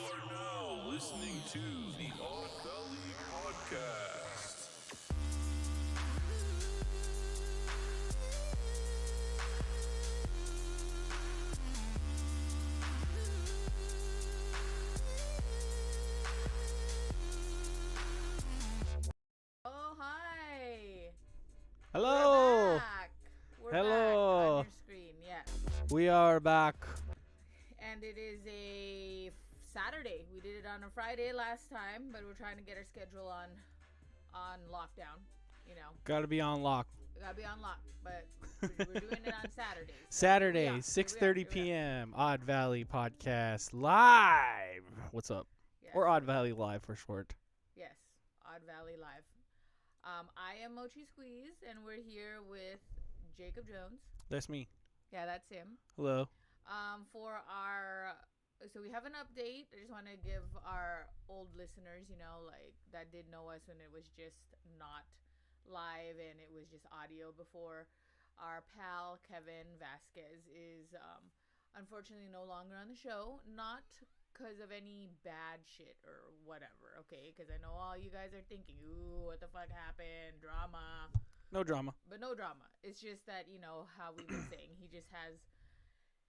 are now listening to the Odd Valley Podcast. Oh, hi. Hello. We're back. We're Hello. back on your screen, yes. We are back. And it is a Saturday. We did it on a Friday last time, but we're trying to get our schedule on lockdown. You know, Gotta be on lock. we gotta be on lock, but we're doing it on Saturdays. So Saturday, here we are. 6:30 p.m. Odd Valley Podcast live. What's up? Yes. Or Odd Valley Live for short. Yes, Odd Valley Live. I am Mochi Squeeze, and we're here with Jacob Jones. That's me. Yeah, that's him. Hello. So we have an update. I just want to give our old listeners, that did know us when it was just not live and it was just audio before. Our pal Kevin Vasquez is unfortunately no longer on the show, not because of any bad shit or whatever, okay? Because I know all you guys are thinking, ooh, what the fuck happened? Drama. No drama. But no drama. It's just that, how we've been saying, he just has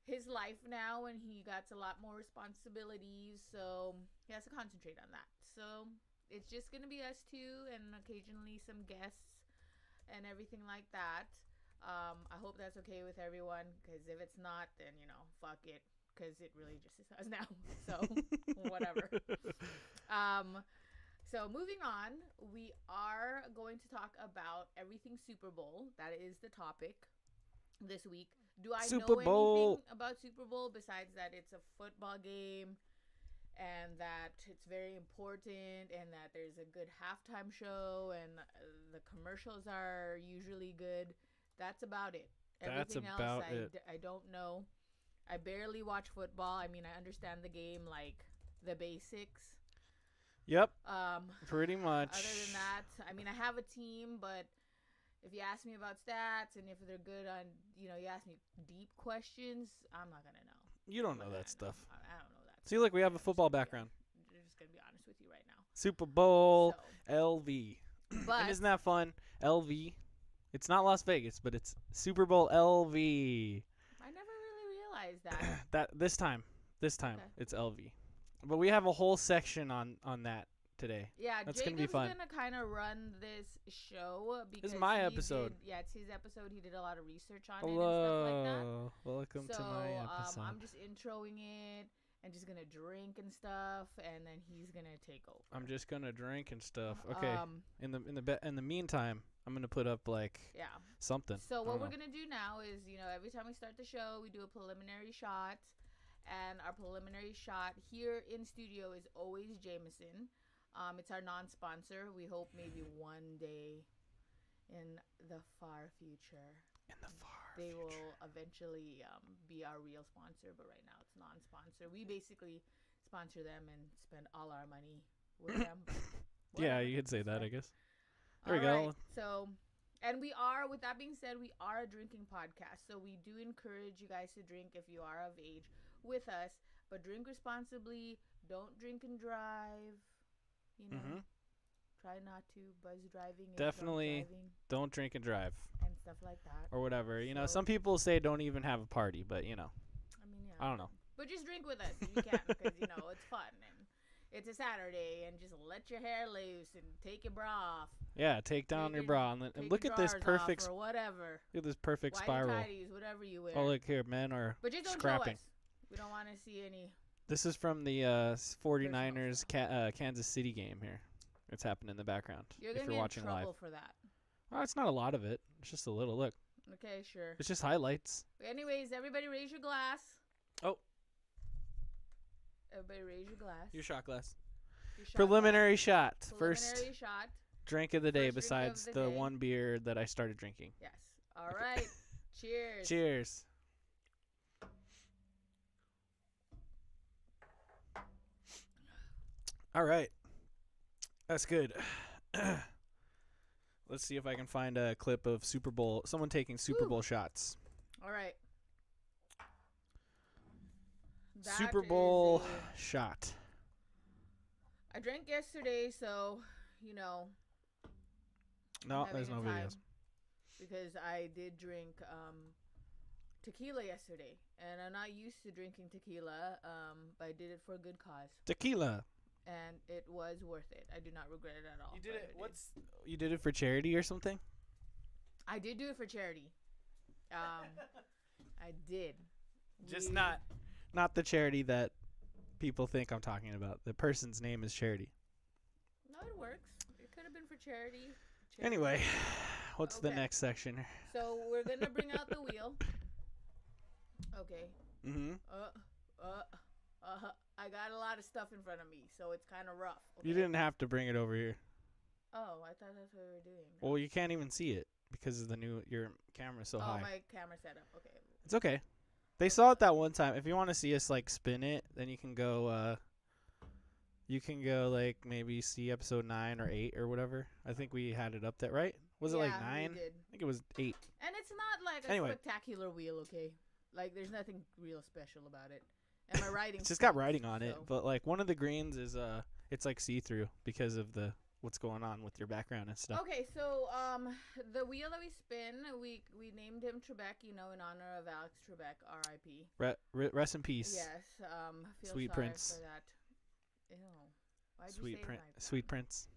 his life now and he got a lot more responsibilities, so he has to concentrate on that. So it's just going to be us two and occasionally some guests and everything like that. I hope that's okay with everyone, because if it's not, then, fuck it, because it really just is us now. So whatever. So moving on, we are going to talk about everything Super Bowl. That is the topic this week. Do I know anything about Super Bowl besides that it's a football game and that it's very important and that there's a good halftime show and the commercials are usually good? That's about it. Everything else, I don't know. I barely watch football. I mean, I understand the game, like the basics. Yep. Pretty much. Other than that, I mean, I have a team, but if you ask me about stats and if they're good on, you ask me deep questions, I'm not going to know. You don't know that stuff. I don't know that. See, look, we have a football background. I'm just going to be honest with you right now. Super Bowl So, LV. but And isn't that fun? LV. It's not Las Vegas, but it's Super Bowl LV. I never really realized that. This time Okay. it's LV. But we have a whole section on that today. Yeah, That's Jacob's gonna be fun. gonna kind of run this show because This is my episode. It's his episode. He did a lot of research on Hello. it and stuff like that. Welcome to my episode. I'm just introing it and just gonna drink and stuff, and then he's gonna take over. I'm just gonna drink and stuff. Okay. In the meantime, I'm gonna put up something. So what we're gonna do now is, every time we start the show, we do a preliminary shot, and our preliminary shot here in studio is always Jameson. It's our non-sponsor. We hope maybe one day in the far future they will eventually be our real sponsor, but right now it's non-sponsor. We basically sponsor them and spend all our money with them. Yeah, you could say that, I guess. There we go. Right. So, and with that being said, we are a drinking podcast, so we do encourage you guys to drink if you are of age with us, but drink responsibly. Don't drink and drive. Try not to buzz driving. Definitely don't drink and drive. And stuff like that. Or whatever. Some people say don't even have a party, but I mean, yeah. I don't know. But just drink with us if you can, because, it's fun. And it's a Saturday, and just let your hair loose and take your bra off. Yeah, take down your bra. And look at this perfect, or whatever. Look at this perfect spiral. Tighties, whatever you wear. Oh, look here, men are but just don't scrapping. show us. We don't want to see any. This is from the 49ers Kansas City game here. It's happening in the background. You're going to be in trouble for that. Oh, it's not a lot of it. It's just a little. Look. Okay, sure. It's just highlights. But anyways, everybody raise your glass. Oh. Everybody raise your glass. Your shot glass. Preliminary shot. Preliminary First shot. drink of the day First besides drink of the the day. one beer that I started drinking. Yes. All right. Cheers. Cheers. All right. That's good. Let's see if I can find a clip of Super Bowl. Someone taking Super Bowl shots. All right. Super Bowl shot. I drank yesterday, so, No, I'm there's no having a time videos. because I did drink tequila yesterday, and I'm not used to drinking tequila, but I did it for a good cause, Tequila. and it was worth it. I do not regret it at all. You did but it. I did. You did it for charity or something? I did do it for charity. I did. Just not the charity that people think I'm talking about. The person's name is Charity. No, it works. It could have been for charity. Anyway, what's the Okay. next section? So we're gonna bring out the wheel. Okay. Mm-hmm. I got a lot of stuff in front of me, so it's kind of rough. Okay? You didn't have to bring it over here. Oh, I thought that's what we were doing. Well, you can't even see it because of your camera's so high. Oh, my camera setup. Okay. It's okay. They saw it that one time. If you want to see us like spin it, then you can go. You can go like maybe see episode 9 or 8 or whatever. I think we had it up there, right? Was it like 9? We did. I think it was 8. And it's not like a spectacular wheel, okay? Like there's nothing real special about it. And my writing. It's just got writing on it, but like one of the greens is it's like see-through because of what's going on with your background and stuff. Okay, so the wheel that we spin, we named him Trebek, in honor of Alex Trebek, R.I.P. Rest in peace. Yes, feel Sweet sorry Prince. for that. Ew. Why'd Sweet you say Prince. it like Sweet Prince.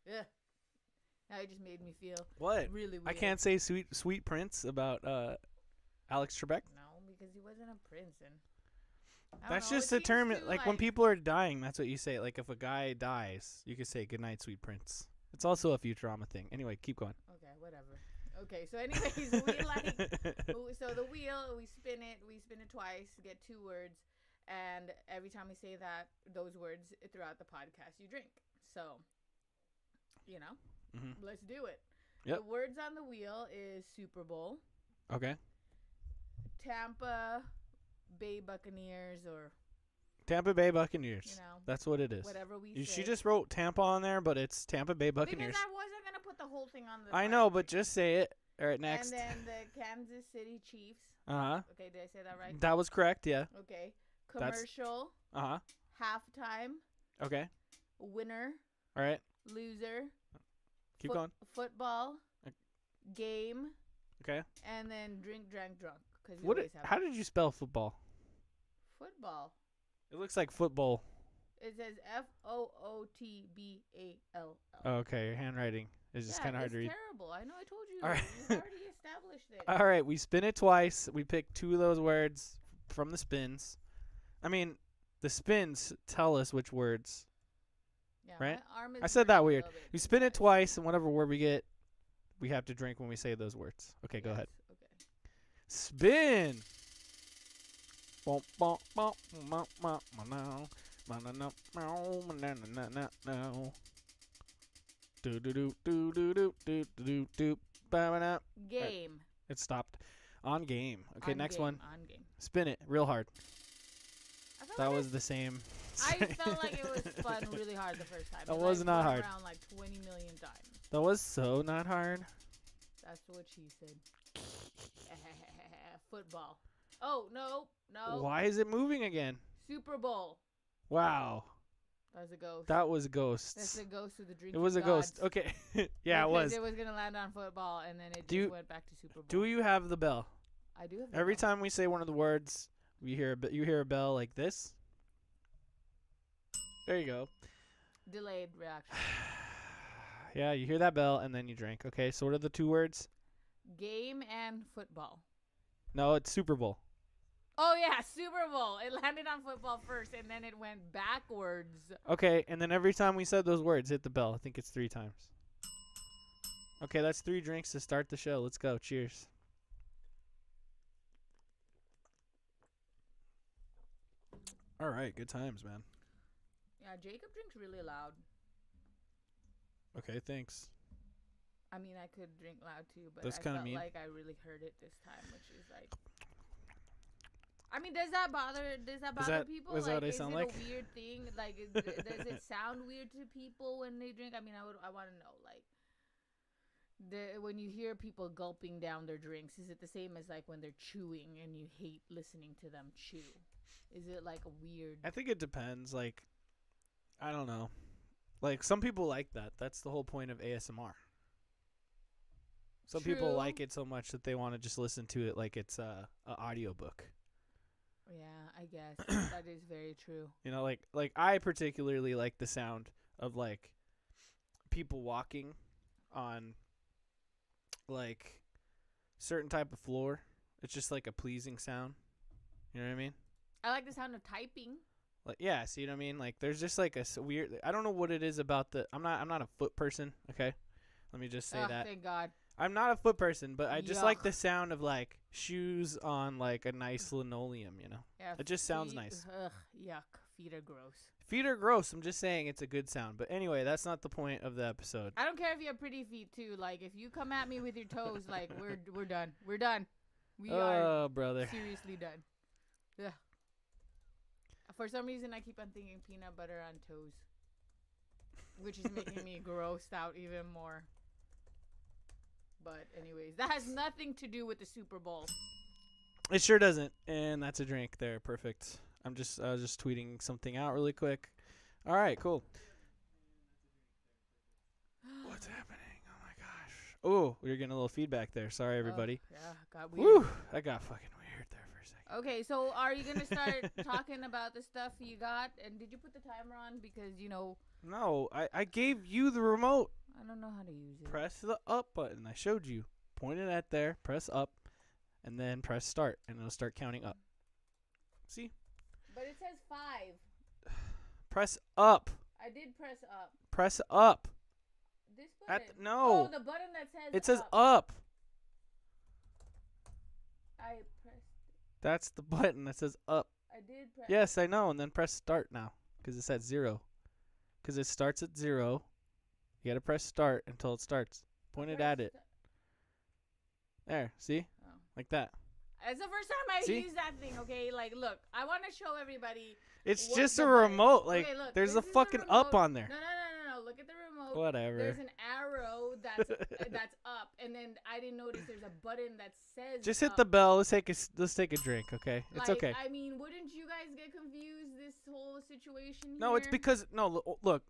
Ugh. Now it just made me feel What? really weird. I can't say Sweet Prince about Alex Trebek. No, because he wasn't a prince, and That's just a term. Like when people are dying, that's what you say. Like if a guy dies, you could say "Good night, Sweet Prince." It's also a Futurama thing. Anyway, keep going. Okay, whatever. Okay, so anyways, so the wheel, we spin it twice, get 2 words, and every time we say those words throughout the podcast, you drink. So, let's do it. Yep. The words on the wheel is Super Bowl, Okay. Tampa Bay Buccaneers, or Tampa Bay Buccaneers. That's what it is. whatever we say. She just wrote Tampa on there, but it's Tampa Bay Buccaneers. Because I wasn't gonna put the whole thing on the. I know, but just say it. All right, next. And then the Kansas City Chiefs. Uh-huh. Okay, did I say that right? That was correct, yeah. Okay. Commercial. Uh-huh. Halftime. Okay. Winner. All right. Loser. Keep going. Football. Game. Okay. And then drink, drank, drunk. How did you spell football? Football. It looks like football. It says Football. Okay, your handwriting is just kind of hard to read. It's terrible. I know. I told you. All right. We already established it. All right, we spin it twice. We pick 2 of those words from the spins. I mean, the spins tell us which words. Yeah, right? My arm is I said that hurting a weird. little bit. We spin it twice, and whatever word we get, we have to drink when we say those words. Okay, go ahead. Okay. Spin. Bum, bum, bum, bum, bum, no. Do do do do do do do do do. Game. It stopped. On game. Okay, next one. On game. Spin it real hard. That was the same. I felt like it was spun really hard the first time. That was not hard. Around like 20 million times. That was so not hard. That's what she said. Football. Oh, no. Why is it moving again? Super Bowl. Wow. That was a ghost. That was ghosts. That's the ghost of the drinking It was a gods. ghost. Okay. Yeah, it was. It was going to land on football, and then it just went back to Super Bowl. Do you have the bell? I do have the Every bell. time we say one of the words, you hear a bell like this. There you go. Delayed reaction. Yeah, you hear that bell, and then you drink. Okay, so what are the 2 words? Game and football. No, it's Super Bowl. Oh, yeah, Super Bowl. It landed on football first, and then it went backwards. Okay, and then every time we said those words, hit the bell. I think it's 3 times. Okay, that's 3 drinks to start the show. Let's go. Cheers. All right, good times, man. Yeah, Jacob drinks really loud. Okay, thanks. I mean, I could drink loud too, but That's I kinda felt mean. like I really heard it this time, which is like. I mean, does that bother people? Is that what I sound like? Is it a weird thing? Like, does it sound weird to people when they drink? I mean, I want to know, like, when you hear people gulping down their drinks, is it the same as like when they're chewing and you hate listening to them chew? Is it like a weird? I think it depends. Like, I don't know. Like, some people like that. That's the whole point of ASMR. Some people True. like it so much that they want to just listen to it like it's a audiobook. Yeah, I guess that is very true. You know, like I particularly like the sound of like people walking on like certain type of floor. It's just like a pleasing sound. You know what I mean? I like the sound of typing. Like, yeah, see what I mean? Like, there's just like a weird. I don't know what it is about the. I'm not a foot person. Okay, let me just say that. Thank God. I'm not a foot person, but I just like Yuck. the sound of like shoes on like a nice linoleum. You know, Yeah, it just sounds feet- nice. Ugh, yuck. Feet are gross. Feet are gross. I'm just saying it's a good sound. But anyway, that's not the point of the episode. I don't care if you have pretty feet too. Like if you come at me with your toes, like we're done. We're done. We are Oh, brother. seriously done. Ugh. For some reason, I keep on thinking peanut butter on toes, which is making me grossed out even more. But anyways, that has nothing to do with the Super Bowl. It sure doesn't. And that's a drink there. Perfect. I was just tweeting something out really quick. All right, cool. What's happening? Oh my gosh. Oh, we were getting a little feedback there. Sorry, everybody. Oh, yeah, got weird. Woo! That got fucking weird there for a second. Okay, so are you gonna start talking about the stuff you got? And did you put the timer on? Because No, I gave you the remote. I don't know how to use it. Press the up button. I showed you. Point it at there. Press up, and then press start, and it'll start counting up. See? But it says 5. Press up. I did press up. Press up. This button. No. Oh, the button that says It says up. up. I pressed. That's the button that says up. I did press. Yes, I know. And then press start now, because it's at 0. Because it starts at 0. You gotta press start until it starts. Point it at it. There. See? Oh. Like that. It's the first time I See? used that thing. Okay, like look, I want to show everybody. It's What just the a button? remote. Like, Okay, look, there's this a is the fucking up remote. on there. No. Look at the remote. Whatever. There's an arrow that's up, and then I didn't notice there's a button that says. Just hit up. the bell. Let's take a drink, okay? It's Like, okay. I mean, wouldn't you guys get confused this whole situation? No, it's here? because look,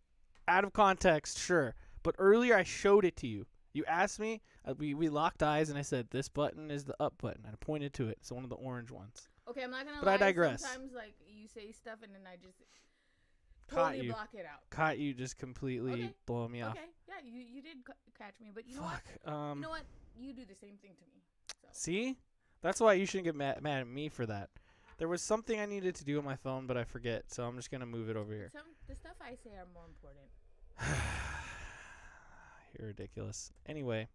out of context, sure. But earlier I showed it to you. You asked me. We locked eyes, and I said this button is the up button. And I pointed to it. It's one of the orange ones. Okay, I'm not gonna But lie. I digress. Sometimes, like, you say stuff, and then I just Caught totally you. block it out. Caught you just completely Okay. blowing me off. Okay, yeah, you did catch me, but you know Fuck. what? You know what? You do the same thing to me. So. See? That's why you shouldn't get mad at me for that. There was something I needed to do on my phone, but I forget, so I'm just gonna move it over here. The stuff I say are more important. You're ridiculous. Anyway,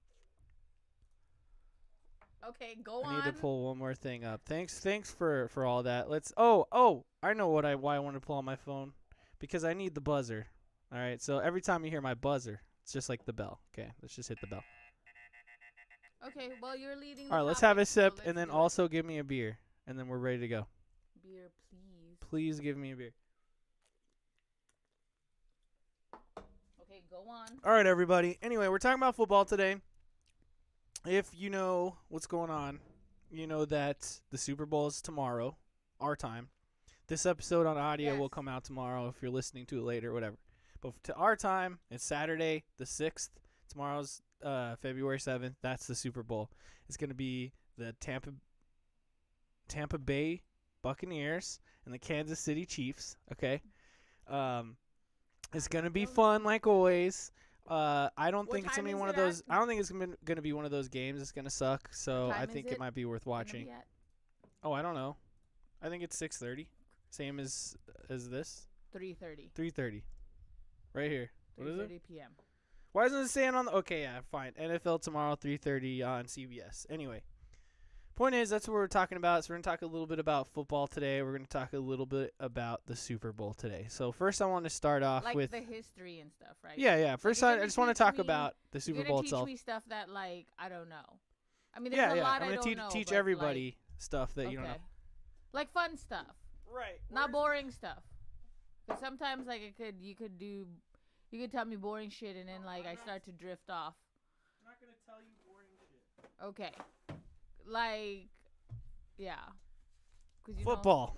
Okay, go I on. need to pull one more thing up. Thanks for all that. Let's. Oh, I know why I want to pull on my phone, because I need the buzzer. All right, so every time you hear my buzzer, it's just like the bell. Okay, let's just hit the bell. Okay, well, you're leading. All right, let's have a sip, and then also give me a beer, and then we're ready to go. Beer, please. Please give me a beer. Okay, go on. All right, everybody. Anyway, we're talking about football today. If you know what's going on, you know that the Super Bowl is tomorrow, our time. This episode on audio will Yes. come out tomorrow if you're listening to it later or whatever. But to our time, it's Saturday the 6th. Tomorrow's February 7th. That's the Super Bowl. It's going to be the Tampa Bay Buccaneers and the Kansas City Chiefs, okay? It's going to be fun like always. I don't What think it's time gonna be is one of it at? those. I don't think it's gonna be one of those games that's gonna suck. So What I time think is it it might be worth Gonna watching. be at Oh, I don't know. I think it's 6:30, same as this. 3:30. 3:30, right here. What is it? 3:30 p.m. Why isn't it saying on the? Okay, yeah, fine. NFL tomorrow, 3:30 on CBS. Anyway, point is that's what we're talking about. So we're gonna talk a little bit about football today. We're gonna talk a little bit about the Super Bowl today. So first, I want to start off Like with the history and stuff, right? yeah. First, you're I gonna just want to teach talk me- about the You're Super gonna Bowl teach itself. me stuff that, like, I don't know. I mean, there's a Yeah. lot I'm I gonna don't know. teach but, everybody stuff that like, you don't know. Like fun stuff, Right. not boring stuff. Because sometimes, like, you could tell me boring shit, and then like I start to drift off. I'm not gonna tell you boring shit. Okay, like, yeah. 'Cause, Football.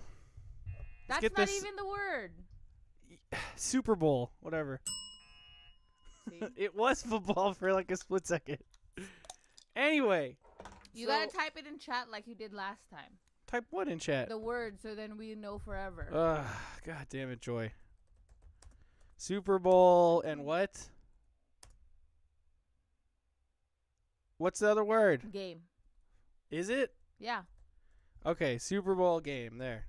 That's get not this- even the word. Super Bowl, whatever. See? It was football for like a split second. Anyway. You so- gotta type it in chat like you did last time. Type what in chat? The word, so then we know forever. God damn it, Joy. Super Bowl and what? What's the other word? Game. Is it? Yeah. Okay, Super Bowl game. There.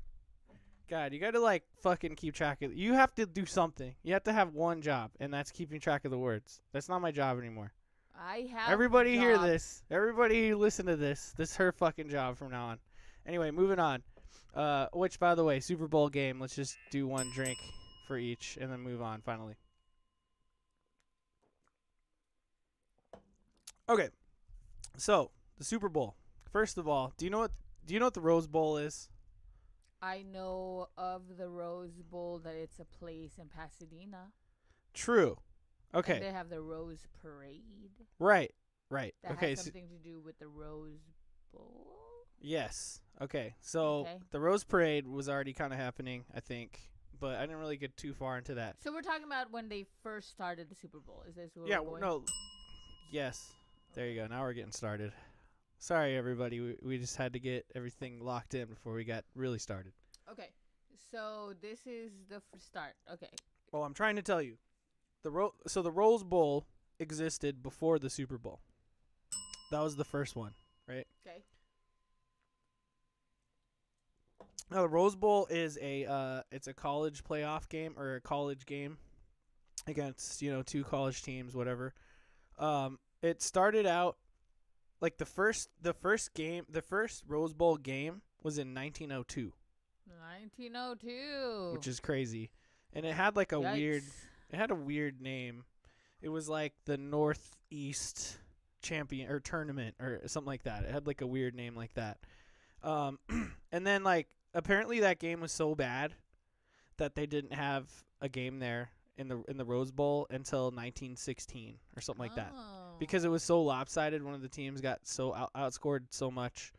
God, you gotta like fucking keep track of. You have to do something. You have to have one job, and that's keeping track of the words. That's not my job anymore. I have. Everybody hear jobs. this. Everybody listen to this. This is her fucking job from now on. Anyway, moving on. Which, by the way, Super Bowl game. Let's just do one drink for each, and then move on. Finally. Okay. So the Super Bowl. First of all, do you know what the Rose Bowl is? I know of the Rose Bowl that it's a place in Pasadena. True. Okay. And they have the Rose Parade. Right. That Okay. has something to do with the Rose Bowl. Yes. Okay. So Okay. the Rose Parade was already kind of happening, I think, but I didn't really get too far into that. So we're talking about when they first started the Super Bowl. Is this where Yeah. we're going? No. Yes. There you go. Now we're getting started. Sorry, everybody. We just had to get everything locked in before we got really started. Okay. So this is the start. Okay. Well, I'm trying to tell you. So the Rose Bowl existed before the Super Bowl. That was the first one, right? Okay. Now the Rose Bowl is it's a college playoff game or a college game against, two college teams, whatever. It started out like the first Rose Bowl game was in 1902, 1902. which is crazy. And it had like Yikes. it had a weird name. It was like the Northeast champion or tournament or something like that. It had like a weird name like that. And then like apparently that game was so bad that they didn't have a game there in the Rose Bowl until 1916 or something like that. Because it was so lopsided, one of the teams got so outscored so much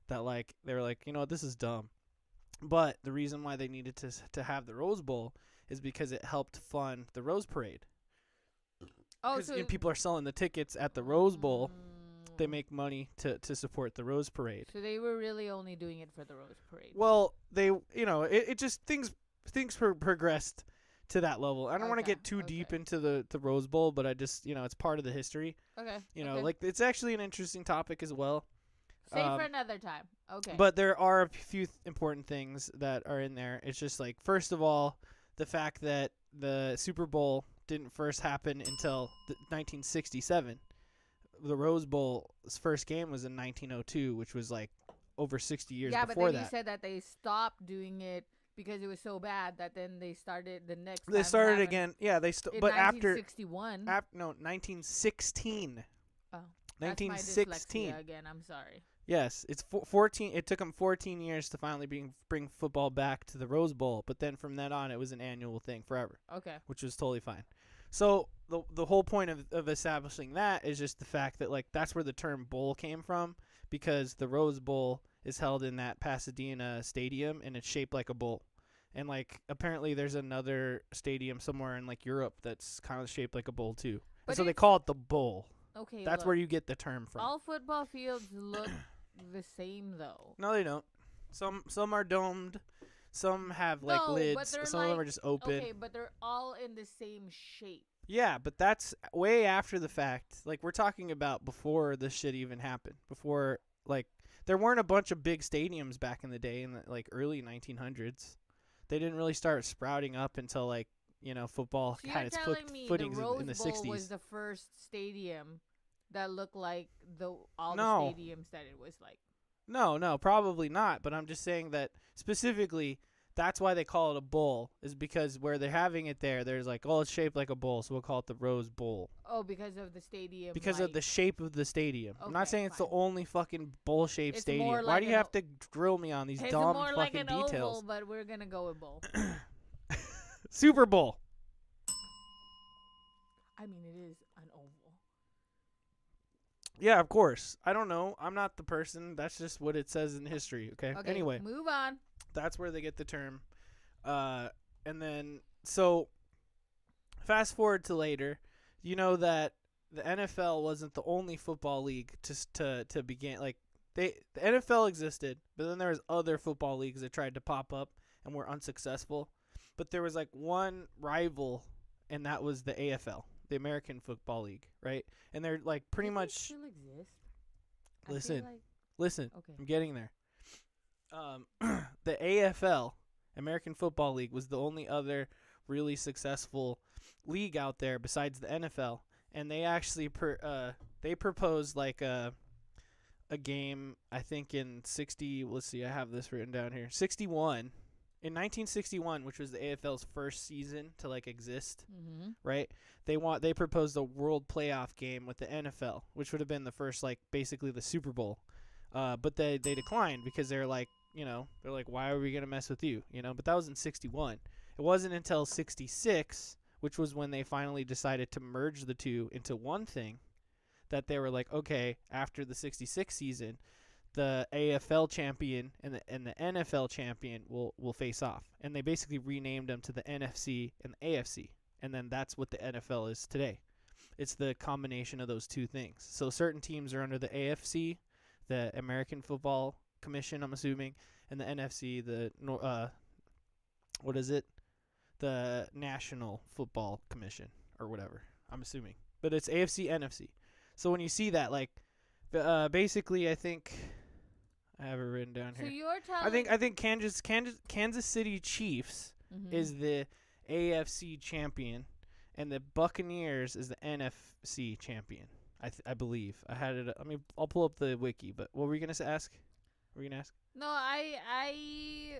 that like they were like, this is dumb. But the reason why they needed to have the Rose Bowl is because it helped fund the Rose Parade. Oh, Because so people are selling the tickets at the Rose Bowl, they make money to support the Rose Parade. So they were really only doing it for the Rose Parade. Well, they it just things progressed to that level. I don't want to Okay, get too deep okay. into the Rose Bowl, but I just it's part of the history. Okay. Okay. okay. Like it's actually an interesting topic as well. Save for another time. Okay. But there are a few important things that are in there. It's just like, first of all, the fact that the Super Bowl didn't first happen until 1967. The Rose Bowl's first game was in 1902, which was like over 60 years yeah, before but then that. you said that they stopped doing it because it was so bad that then they started the next. They time started happened again. Yeah, they in but after 1961. 1916. Oh, that's my 1916. dyslexia again. I'm sorry. Yes, it's 14. It took them 14 years to finally bring football back to the Rose Bowl, but then from then on, it was an annual thing forever, Okay. which was totally fine. So the whole point of establishing that is just the fact that like that's where the term bowl came from, because the Rose Bowl is held in that Pasadena stadium and it's shaped like a bowl. And like apparently there's another stadium somewhere in like Europe that's kind of shaped like a bowl too. But And so they it's- call it the bowl. Okay. That's look, where you get the term from. all football fields look the same though. No, they don't. Some are domed. Some have like No, but lids. they're Some of them like- are just open. Okay, but they're all in the same shape. Yeah, but that's way after the fact. Like we're talking about before this shit even happened. Before like there weren't a bunch of big stadiums back in the day in the like early 1900s. They didn't really start sprouting up until like football So had you're its telling me the footings Rose in the Bowl 60s. was the first stadium that looked like all No. the stadiums that it was like. No, probably not. But I'm just saying that specifically, that's why they call it a bowl, is because where they're having it there's like, oh, it's shaped like a bowl, so we'll call it the Rose Bowl. Oh, because of the stadium. Because of the shape of the stadium. I'm not Okay, saying it's fine. the only fucking bowl-shaped It's stadium. more Why like do you an have to drill me on these It's dumb more like fucking an details? oval, but we're gonna go with bowl. Super Bowl. I mean, it is an oval. Yeah, of course. I don't know. I'm not the person. That's just what it says in history, okay? Okay. Anyway, move on. that's where they get the term And then so fast forward to later, you know that the NFL wasn't the only football league to begin. Like the NFL existed, but then there was other football leagues that tried to pop up and were unsuccessful. But there was like one rival, and that was the AFL, the American Football League, right? And they're like pretty much. Still exist. Listen, Like, listen. okay. I'm getting there. The AFL, American Football League, was the only other really successful league out there besides the NFL, and they actually they proposed like a game, I think in 60. Let's see, I have this written down here. 61. In 1961, which was the AFL's first season to like exist, right? They proposed a world playoff game with the NFL, which would have been the first, like, basically the Super Bowl. But they declined because they're like, why are we gonna mess with you, But that was in 61. It wasn't until 66, which was when they finally decided to merge the two into one thing, that they were like, okay, after the 66 season, the AFL champion and the NFL champion will face off. And they basically renamed them to the NFC and the AFC. And then that's what the NFL is today. It's the combination of those two things. So certain teams are under the AFC, the American Football Commission, I'm assuming, and the NFC, the National Football Commission or whatever, I'm assuming. But it's AFC, NFC. So when you see that, like, basically, I think I have it written down here. So you're telling I think Kansas City Chiefs is the AFC champion, and the Buccaneers is the NFC champion. I believe I had it. I'll pull up the wiki. But what were you gonna ask? Were you gonna ask? No, I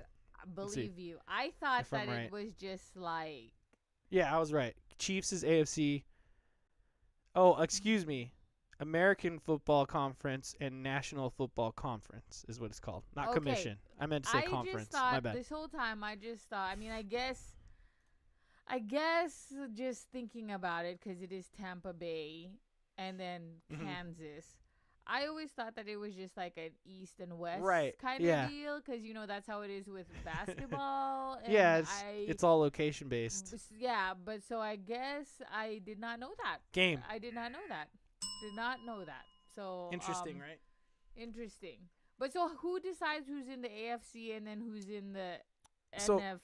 believe you. I thought that it was just like. Yeah, I was right. Chiefs is AFC. Oh, excuse me. American Football Conference and National Football Conference is what it's called. Not commission. I meant to say conference. Just thought, my bad. This whole time, I mean, I guess just thinking about it, because it is Tampa Bay and then Kansas. I always thought that it was just like an East and West kind of deal, because, that's how it is with basketball. And yeah, it's all location based. Yeah, but so I guess I did not know that. I did not know that. Did not know that. So interesting, right? Interesting. But so who decides who's in the AFC and then who's in the so NF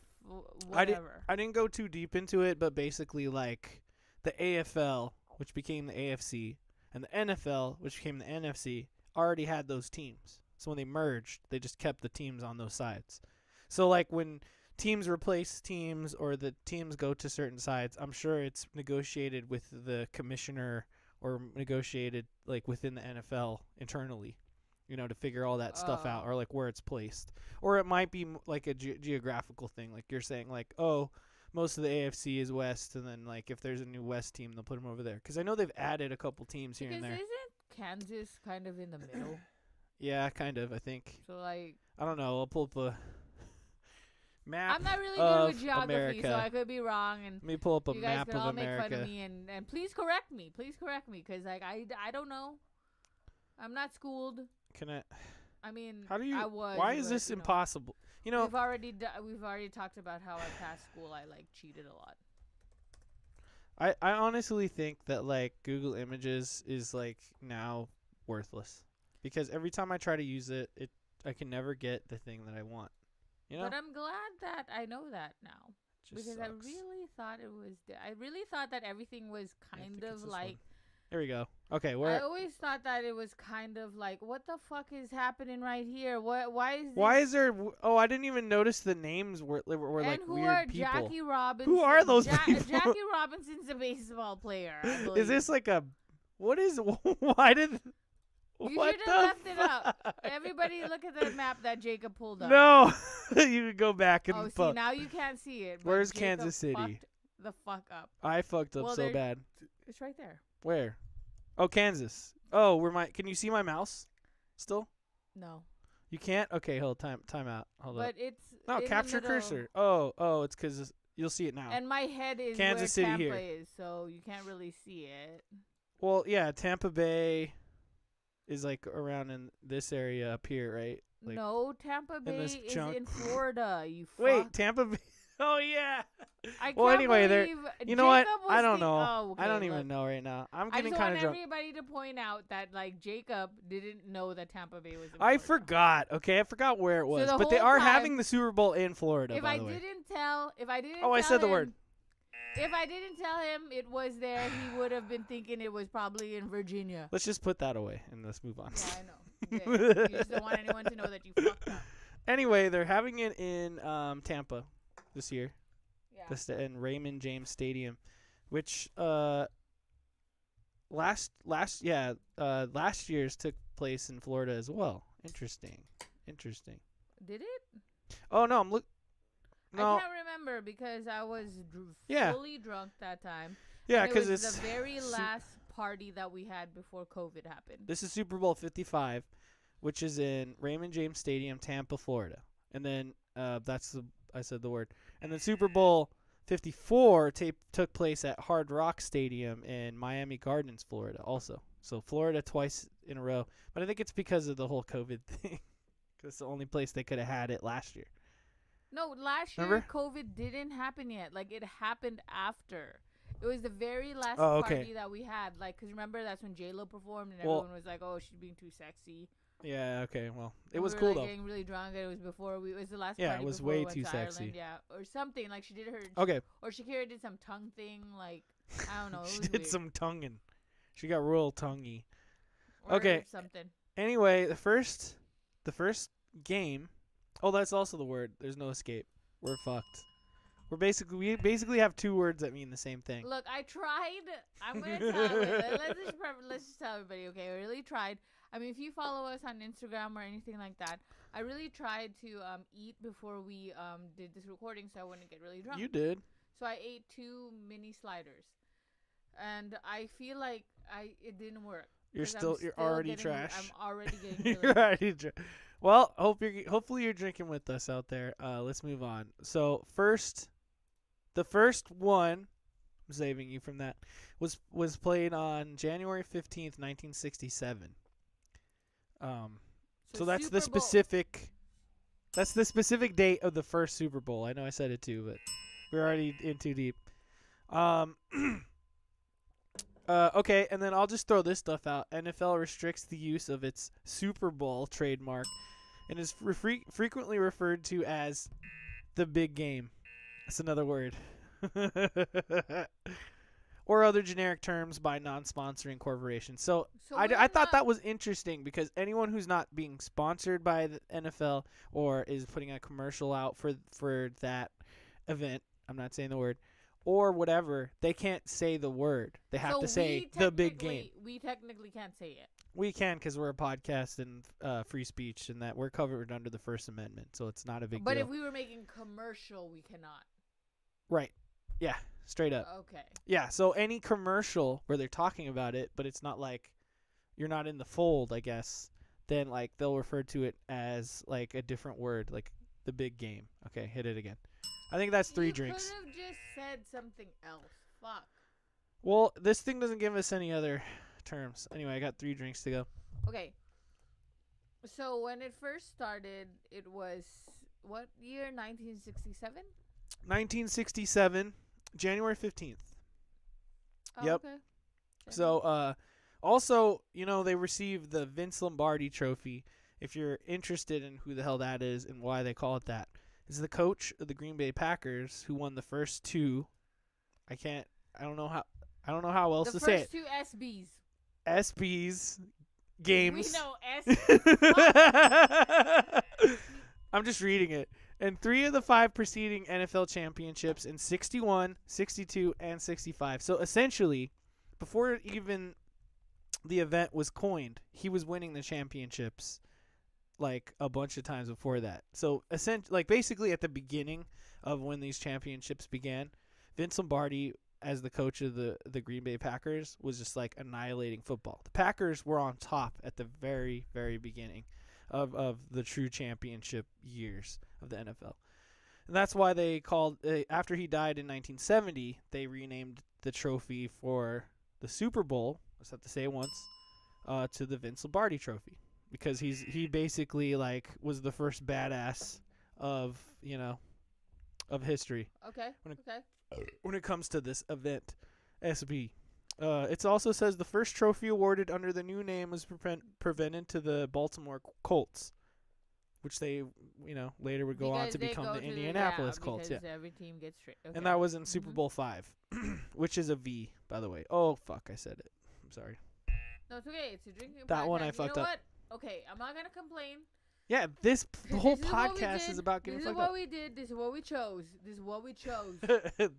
whatever? I didn't go too deep into it, but basically, like, the AFL, which became the AFC, and the NFL, which became the NFC, already had those teams. So when they merged, they just kept the teams on those sides. So, like, when teams replace teams or the teams go to certain sides, I'm sure it's negotiated with the commissioner or negotiated, like, within the NFL internally, to figure all that stuff out, or, like, where it's placed. Or it might be, like, a geographical thing. Like, you're saying, like, oh, most of the AFC is West, and then, like, if there's a new West team, they'll put them over there. Because I know they've added a couple teams here and there. Isn't Kansas kind of in the middle? Yeah, kind of, I think. So, like, I don't know. I'll pull up a map. I'm not really good with geography, America. so I could be wrong. And let me pull up a map of America. You guys can all make fun of me, and please correct me. Please correct me, because, like, I don't know. I'm not schooled. Can I? I mean, how do you? I was. Why is this impossible? We've already talked about how I passed school. I, like, cheated a lot. I honestly think that, like, Google Images is, like, now worthless, because every time I try to use it, I can never get the thing that I want. But I'm glad that I know that now, because sucks. I really thought it was. I really thought that everything was kind of like. Here we go. Okay, I always thought that it was kind of like, what the fuck is happening right here? Why is this? Why is there? Oh, I didn't even notice the names were like weird people. And who are Jackie Robinson? Who are those people? Jackie Robinson's a baseball player. I believe. Is this like a? What is? Why did? You should have left it up. Everybody look at the map that Jacob pulled up. No, you could go back and. See, now you can't see it. Where's Jacob Kansas City? Fucked the fuck up. I fucked up so bad. It's right there. Where? Oh, Kansas. Oh, can you see my mouse? Still? No. You can't? Okay, hold time out. Hold up. But it's no capture cursor. Oh, it's because you'll see it now. And my head is Kansas where City Tampa here. is, so you can't really see it. Well, yeah, Tampa Bay is like around in this area up here, right? Like no, Tampa Bay is chunk. in Florida. You fuck. Wait, Tampa Bay. Oh yeah. I Well, can't anyway, believe you know what? Jacob was I don't think- know. Oh, okay, I don't look. even know right now. I'm I getting just kind want of drunk. everybody to point out that like Jacob didn't know that Tampa Bay was in I Florida. forgot. Okay, I forgot where it was. the But they whole are time- having the Super Bowl in Florida, If by I the way. didn't tell, Oh, I said the word. If I didn't tell him it was there, he would have been thinking it was probably in Virginia. Let's just put that away and let's move on. Yeah, I know. Yeah, you just don't want anyone to know that you fucked up. Anyway, they're having it in Tampa this year. Yeah. In Raymond James Stadium, which last year's took place in Florida as well. Interesting. Did it? Oh no, No, I can't remember because I was Yeah. fully drunk that time. yeah, And it because was it's the very last party that we had before COVID happened. this is Super Bowl 55, which is in Raymond James Stadium, Tampa, Florida, and then I said the word, and then Super Bowl 54 took place at Hard Rock Stadium in Miami Gardens, Florida, also. So Florida twice in a row, but I think it's because of the whole COVID thing. Because it's the only place they could have had it last year. No, last year Remember? COVID didn't happen yet. Like it happened after. It was the very last Oh, okay. party that we had. Like, cause remember that's when J-Lo performed and Well- everyone was like, "Oh, she's being too sexy." Yeah, okay, well, it And was we cool were, like, though. Getting really drunk. And it was before it was the last Yeah, party. it was before we way went too to sexy. Ireland, yeah, or something. Like she did her. Okay, Or Shakira did some tongue thing. Like I don't know. It she was did weird. some tonguing. She got real tonguey. Or okay. Something. Anyway, the first game. Oh, that's also the word. There's no escape. We're fucked. We basically have two words that mean the same thing. Look, I tried. I'm gonna tell. Let's just tell everybody. Okay, I really tried. I mean, if you follow us on Instagram or anything like that, I really tried to eat before we did this recording, so I wouldn't get really drunk. You did. So I ate 2 mini sliders, and I feel like it didn't work. You're 'Cause you're already getting- trash. I'm already getting. Really You're already Well, hopefully you're drinking with us out there. Let's move on. So the first one, I'm saving you from that, was played on January 15th, 1967. So that's the Super Bowl- specific. That's the specific date of the first Super Bowl. I know I said it too, but we're already in too deep. Okay, and then I'll just throw this stuff out. NFL restricts the use of its Super Bowl trademark and is frequently referred to as the big game. That's another word. Or other generic terms by non-sponsoring corporations. So I thought that was interesting because anyone who's not being sponsored by the NFL or is putting a commercial out for that event, I'm not saying the word, or whatever, they can't say the word. They have to say the big game. We technically can't say it. We can because we're a podcast and free speech and that we're covered under the First Amendment, so it's not a big But deal. if we were making commercial, we cannot. Right. Yeah, straight up. Okay. Yeah, so any commercial where they're talking about it, but it's not like you're not in the fold, I guess, then like they'll refer to it as like a different word, like the big game. Okay, hit it again. I think that's 3 drinks. You could have just said something else. Fuck. Well, this thing doesn't give us any other terms. Anyway, I got 3 drinks to go. Okay. So when it first started, it was what year? 1967? 1967, January 15th. Oh, Yep. okay. So, also, they received the Vince Lombardi Trophy. If you're interested in who the hell that is and why they call it that, is the coach of the Green Bay Packers who won the first 2. I don't know how else to say it. The first 2 SBs. SBs games. We know SBs. I'm just reading it. And 3 of the 5 preceding NFL championships in 61, 62, and 65. So essentially, before even the event was coined, he was winning the championships like a bunch of times before that. So basically at the beginning of when these championships began, Vince Lombardi as the coach of the Green Bay Packers was just like annihilating football. The Packers were on top at the very, very beginning of the true championship years of the NFL. And that's why they called, after he died in 1970, they renamed the trophy for the Super Bowl, let's have to say it once, to the Vince Lombardi Trophy. Because he basically like was the first badass of, of history. Okay. When it comes to this event, SB. It also says the first trophy awarded under the new name was presented to the Baltimore Colts, which they, later would go on to become the Indianapolis Colts. Yeah. Every team gets straight. Okay. And that was in Super Bowl 5, which is a V, by the way. Oh, fuck, I said it. I'm sorry. No, it's okay. It's a drinking podcast. That one I fucked up. What? Okay, I'm not going to complain. Yeah, the whole podcast is about getting fucked up. This is what we did. This is what we chose.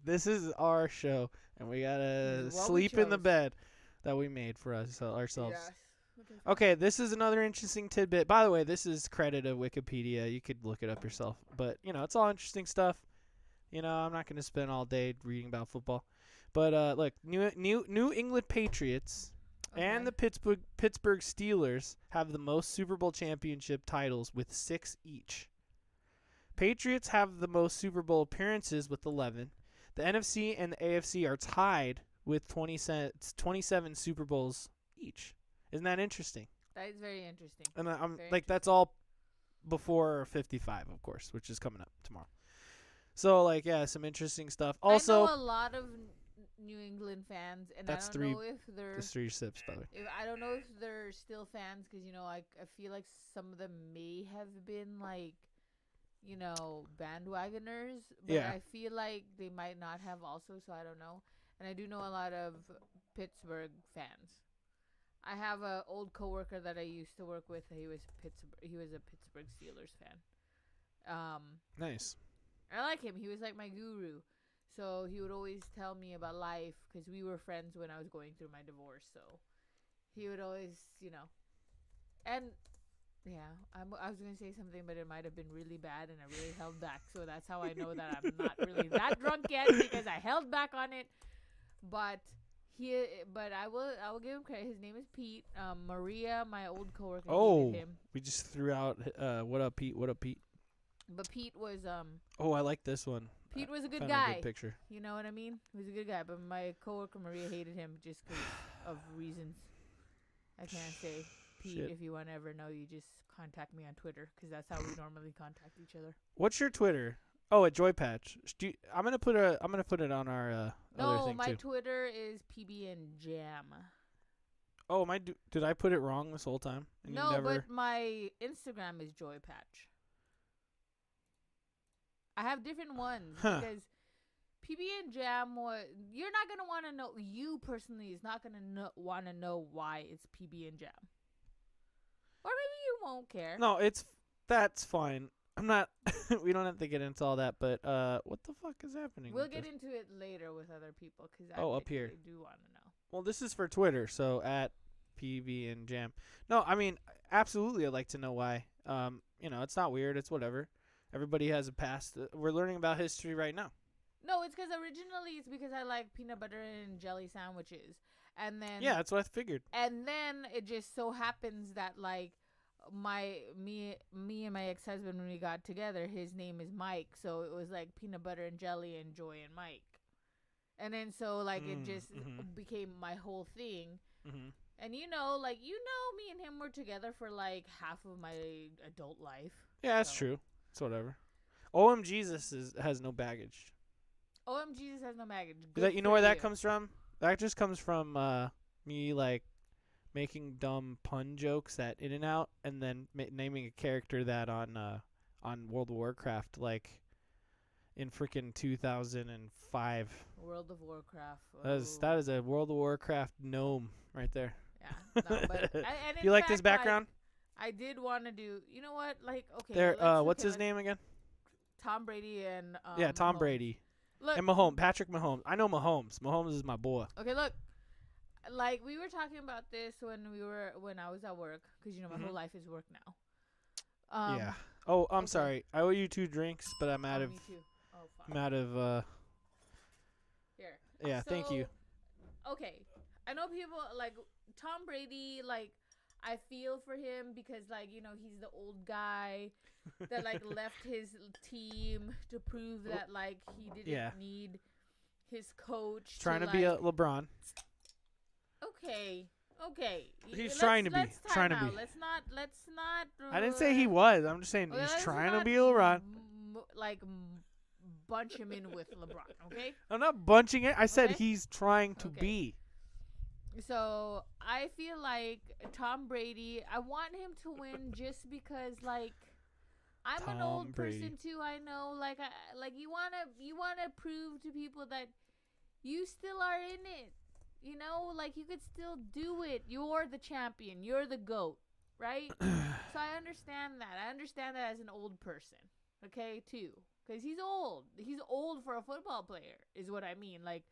This is our show, and we gotta sleep in the bed that we made for ourselves. Yes. Okay, this is another interesting tidbit. By the way, this is credit of Wikipedia. You could look it up yourself. But, it's all interesting stuff. I'm not going to spend all day reading about football. But, look, New England Patriots and the Pittsburgh Steelers have the most Super Bowl championship titles with 6 each. Patriots have the most Super Bowl appearances with 11. The NFC and the AFC are tied with 27 Super Bowls each. Isn't that interesting? That is very interesting. And that's all before 55, of course, which is coming up tomorrow. So, some interesting stuff. Also, I know a lot of New England fans, and I don't know if they're... That's 3 sips, by the way. I don't know if they're still fans, because, I feel like some of them may have been, bandwagoners. But yeah. I feel like they might not have also, so I don't know. And I do know a lot of Pittsburgh fans. I have an old coworker that I used to work with. He was a Pittsburgh Steelers fan. Nice. I like him. He was like my guru. So he would always tell me about life because we were friends when I was going through my divorce. So he would always, and yeah, I was going to say something, but it might have been really bad and I really held back. So that's how I know that I'm not really that drunk yet, because I held back on it. But I will give him credit. His name is Pete. Maria, my old coworker, hated him. We just threw out what up, Pete? What up, Pete? But Pete was I like this one. Pete was a good guy. A good picture. You know what I mean? He was a good guy, but my coworker Maria hated him just because of reasons. I can't say. Pete, if you want to ever know, you just contact me on Twitter, because that's how we normally contact each other. What's your Twitter? Oh, at Joypatch. I'm gonna put it on our other thing too. No, my Twitter is PBNJam. Oh, did I put it wrong this whole time? And no, but my Instagram is Joypatch. I have different ones because PBNJam you're not gonna want to know. You personally is not gonna want to know why it's PBNJam, or maybe you won't care. No, that's fine. I'm not. We don't have to get into all that, but what the fuck is happening? We'll get into it later with other people, because up here. I do want to know. Well, this is for Twitter, so at PBNJam. No, I mean, absolutely, I'd like to know why. It's not weird. It's whatever. Everybody has a past. We're learning about history right now. No, it's because originally it's because I like peanut butter and jelly sandwiches, and then that's what I figured. And then it just so happens that me and my ex-husband, when we got together, his name is Mike, so it was like peanut butter and jelly and Joy and Mike, and then so it just became my whole thing. Mm-hmm. And me and him were together for half of my adult life. Yeah, that's true. It's whatever. OM Jesus has no baggage. OM Jesus has no baggage. You know where that comes from? That just comes from me making dumb pun jokes at In-N-Out, and then naming a character that on World of Warcraft, in freaking 2005. World of Warcraft. That is a World of Warcraft gnome right there. Yeah. No, but you like this background? I did want to do. You know what? Okay. There. What's his name again? Tom Brady and. Tom Mahomes. Brady. Look, and Mahomes. Patrick Mahomes. I know Mahomes. Mahomes is my boy. Okay, look. We were talking about this when I was at work, because my whole life is work now. Yeah. Oh, I'm sorry. I owe you 2 drinks, but I'm out of. Me too. Oh, fuck. I'm out of. Here. Yeah. Thank you. Okay, I know people Tom Brady. I feel for him because he's the old guy that left his team to prove that he didn't need his coach. Trying to be a LeBron. Okay. He's trying to be. Let's not. I didn't say he was. I'm just saying he's trying to be LeBron. bunch him in with LeBron, okay? I'm not bunching it. I said Okay. he's trying to Okay. be. So I feel like Tom Brady, I want him to win just because, like, I'm an Tom old Brady. person too. I know, like, you wanna prove to people that you still are in it. You know, like, you could still do it. You're the champion. You're the GOAT, right? So I understand that. I understand that as an old person, okay, too, because he's old. He's old for a football player, is what I mean. Like.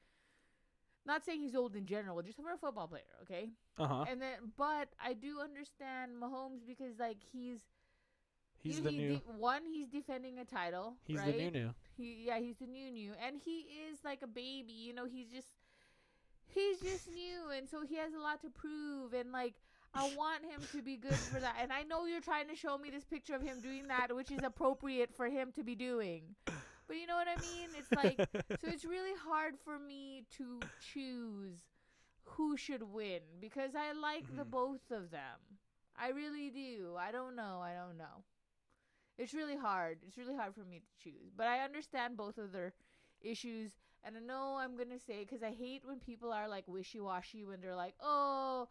Not saying he's old in general, just for a football player, okay? Uh-huh. And then, but I do understand Mahomes because, like, he's He's the new. He's defending a title. He's right? the new. He's the new, and he is like a baby. You know, he's just new, and so he has a lot to prove. And like, I want him to be good for that. And I know you're trying to show me this picture of him doing that, which is appropriate for him to be doing. But you know what I mean? It's like, so it's really hard for me to choose who should win because I like the both of them. I really do. I don't know. It's really hard. It's really hard for me to choose. But I understand both of their issues. And I know I'm going to say, because I hate when people are like wishy-washy when they're like, oh,